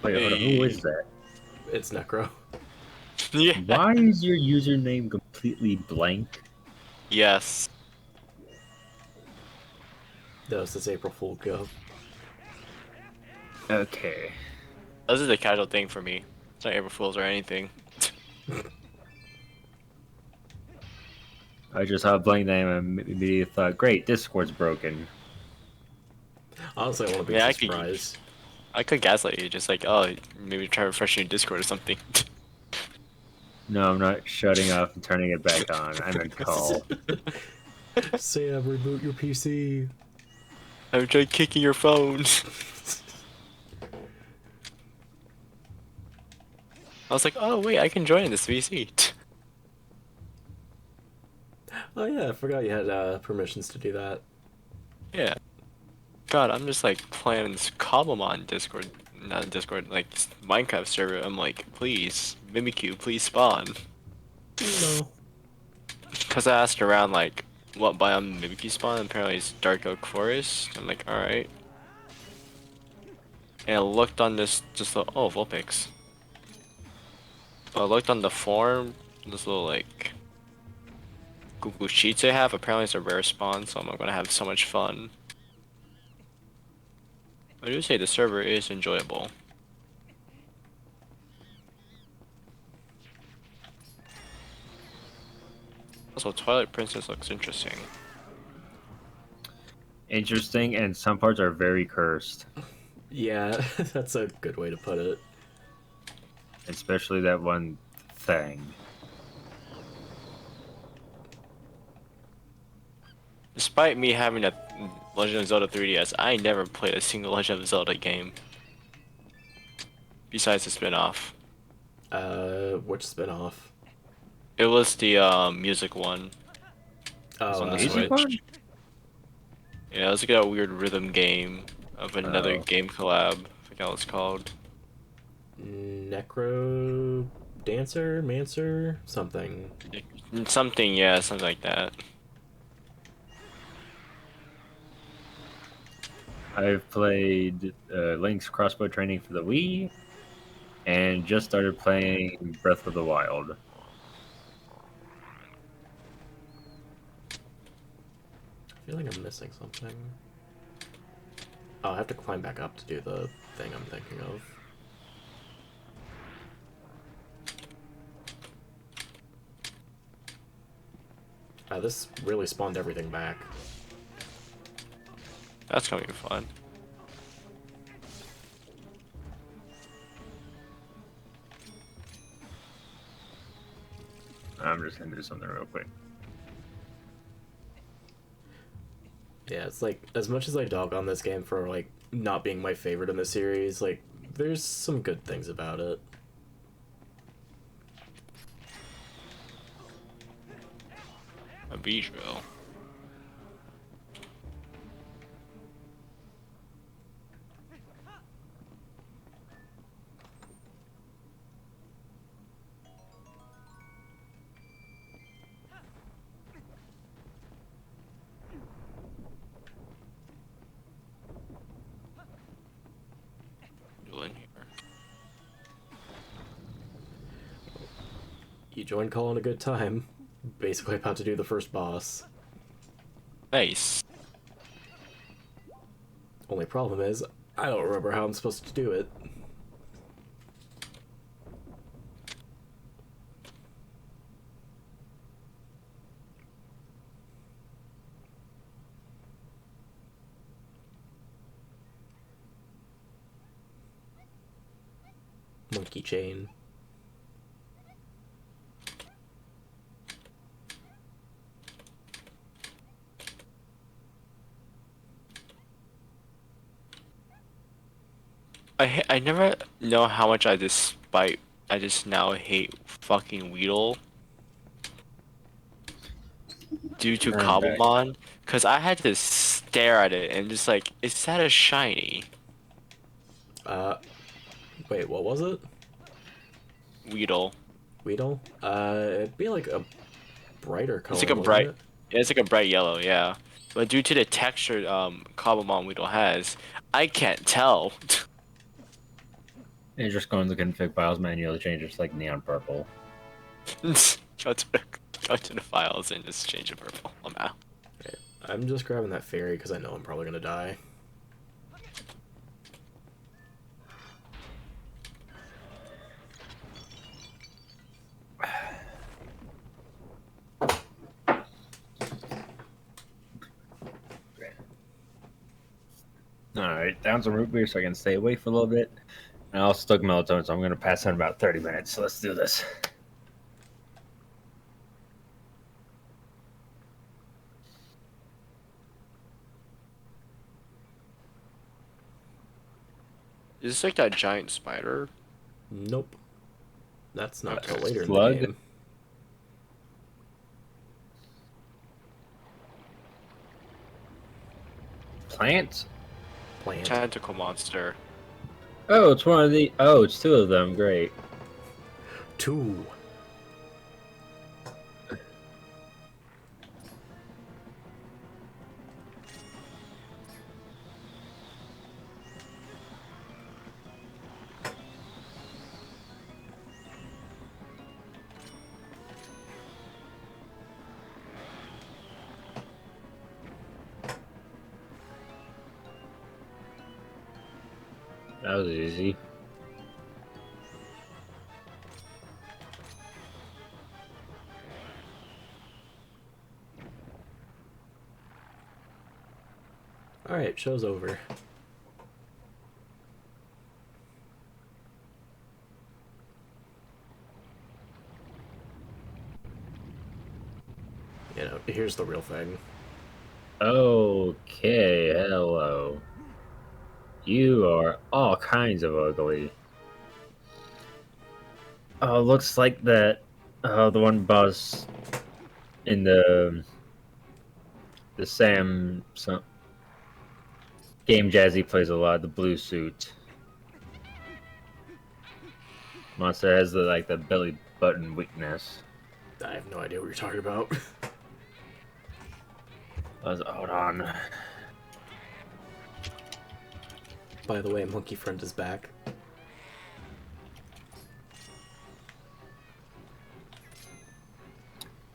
Wait, hold on, who is that? It's Necro. Yeah. Why is your username completely blank? Yes. No, it's April Fool go. Okay. This is a casual thing for me. It's not April Fools or anything. I just saw a blank name and immediately thought, great, Discord's broken. Honestly, I want to be Yeah, I surprised. I could gaslight you, just like, oh, maybe try refreshing your Discord or something. No, I'm not shutting off and turning it back on. I'm in call. Sam, reboot your PC. I've tried kicking your phone. I was like, oh wait, I can join this VC. Oh yeah, I forgot you had permissions to do that. Yeah. God, I'm just like playing this Cobblem on Discord, not Discord, like Minecraft server. I'm like, please, Mimikyu, please spawn. No. Cause I asked around like, what biome Mimikyu spawn? Apparently it's Dark Oak Forest. I'm like, all right. And I looked on this, oh, Vulpix. I looked on the forum, this little like Google Sheets they have. Apparently it's a rare spawn, so I'm gonna have so much fun. I do say the server is enjoyable. Also, Twilight Princess looks interesting. Interesting, and some parts are very cursed. Yeah, that's a good way to put it. Especially that one thing. Despite me having a Legend of Zelda 3DS, I never played a single Legend of Zelda game. Besides the spin-off. Which spin-off? It was the music one. It's Oh, on the Music Switch. one? Yeah, it was like a weird rhythm game of another Oh. game collab. I forgot what it's called. Necro Dancer, Mancer, something. Something, yeah, something like that. I've played Link's crossbow training for the Wii, and just started playing Breath of the Wild. I feel like I'm missing something. Oh, I have to climb back up to do the thing I'm thinking of. This really spawned everything back. That's gonna be fun. I'm just gonna do something real quick. Yeah, it's like, as much as I dog on this game for, like, not being my favorite in the series, like, there's some good things about it. A visual. In here. You joined calling a good time. Basically about to do the first boss. Nice. Only problem is, I don't remember how I'm supposed to do it. Monkey chain. I never know how much I just now hate fucking Weedle due to I'm back. Cobblemon, cause I had to stare at it and just like, is that a shiny Wait, what was it? Weedle? Weedle? It'd be like a brighter color, It's like a wouldn't bright, it? yeah, it's like a bright yellow, yeah. But due to the texture Cobblemon Weedle has, I can't tell. And just go in the config files manually change it to like neon purple. go to the files and just change it purple. I'm out. Okay, I'm just grabbing that fairy because I know I'm probably gonna die. Alright, down some root beer so I can stay awake for a little bit. And I also took melatonin, so I'm gonna pass out in about 30 minutes. So let's do this. Is this like that giant spider? Nope. That's not till Okay. later in Slug? the game. Plants? Plant. Tentacle monster. Oh, it's one of the. Oh, it's two of them. Great. 2. That was easy. Alright, show's over. You know, here's the real thing. Okay, hello. You are all kinds of ugly. Oh, looks like that. The one boss in the game Jazzy plays a lot. The blue suit monster has the belly button weakness. I have no idea what you're talking about. Hold on. By the way, Monkey Friend is back.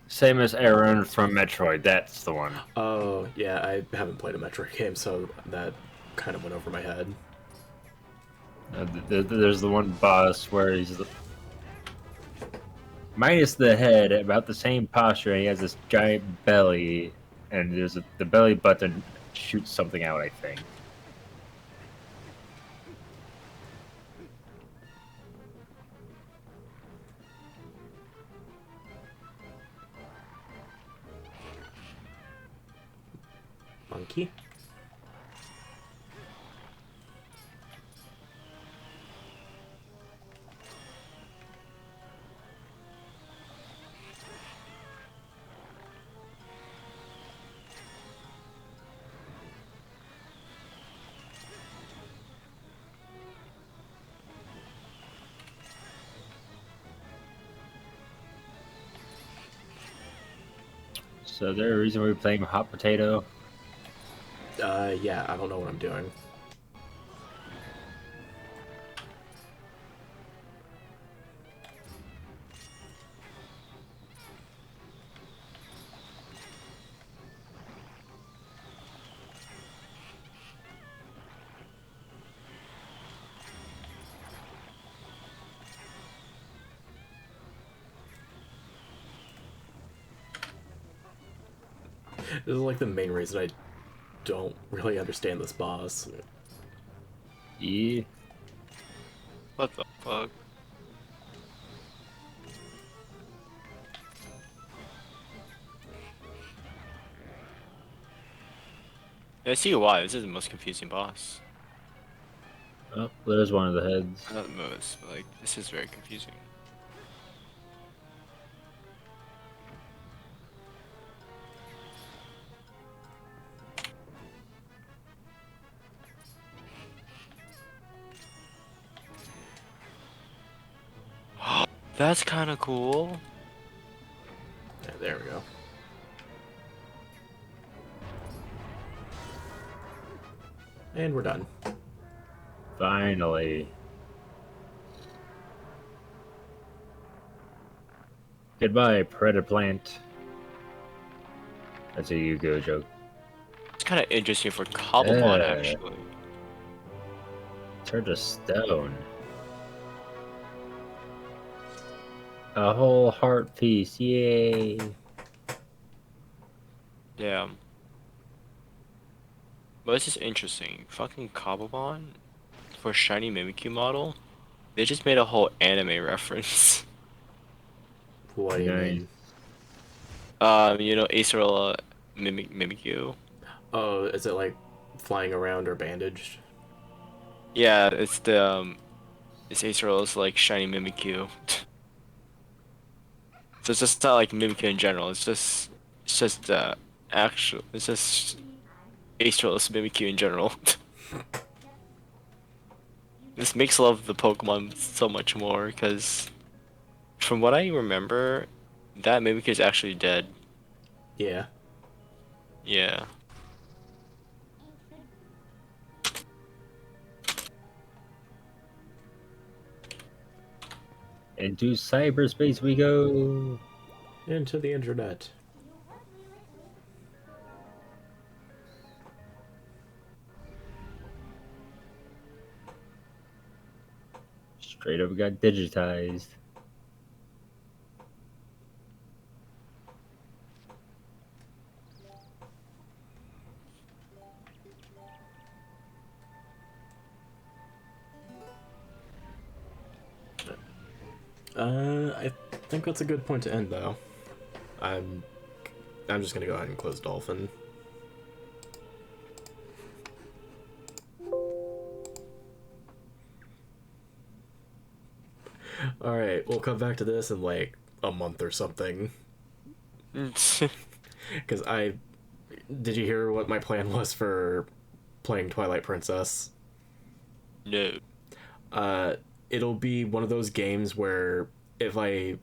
Same as Aaron from Metroid. That's the one. Oh, yeah, I haven't played a Metroid game, so that kind of went over my head. There's the one boss where he's minus the head, about the same posture, and he has this giant belly, and the belly button shoots something out, I think. Monkey? So is there a reason we're playing Hot Potato? Yeah, I don't know what I'm doing. This is like the main reason I don't really understand this boss. Yeah. What the fuck? I see why. This is the most confusing boss. Oh, there's one of the heads. Not the most, but like, this is very confusing. That's kind of cool. Yeah, there we go. And we're done. Finally. Goodbye, Predaplant. That's a Yu-Gi-Oh joke. It's kind of interesting for Cobblepot, Yeah. actually. Turned to stone. A whole heart piece, yay! Yeah. But it's just interesting. Fucking Cobblepot for Shiny Mimikyu model. They just made a whole anime reference. What do you Nice. mean? You know, Acerola Mimikyu. Oh, is it like flying around or bandaged? Yeah, it's it's Acerola's like Shiny Mimikyu. So it's just not like Mimikyu in general. It's just it's just Acerola's Mimikyu in general. This makes love the Pokemon so much more because, from what I remember, that Mimikyu is actually dead. Yeah. Yeah. Into cyberspace we go! Into the internet. Straight up got digitized. I think that's a good point to end, though. I'm just gonna go ahead and close Dolphin. Alright, we'll come back to this in like a month or something. Because did you hear what my plan was for playing Twilight Princess? No. It'll be one of those games where if I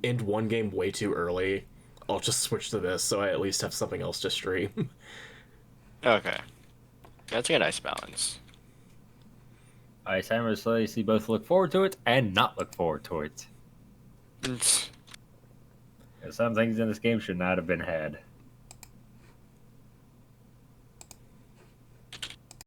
end one game way too early, I'll just switch to this so I at least have something else to stream. Okay. That's a nice balance. I simultaneously both look forward to it and not look forward to it. Some things in this game should not have been had.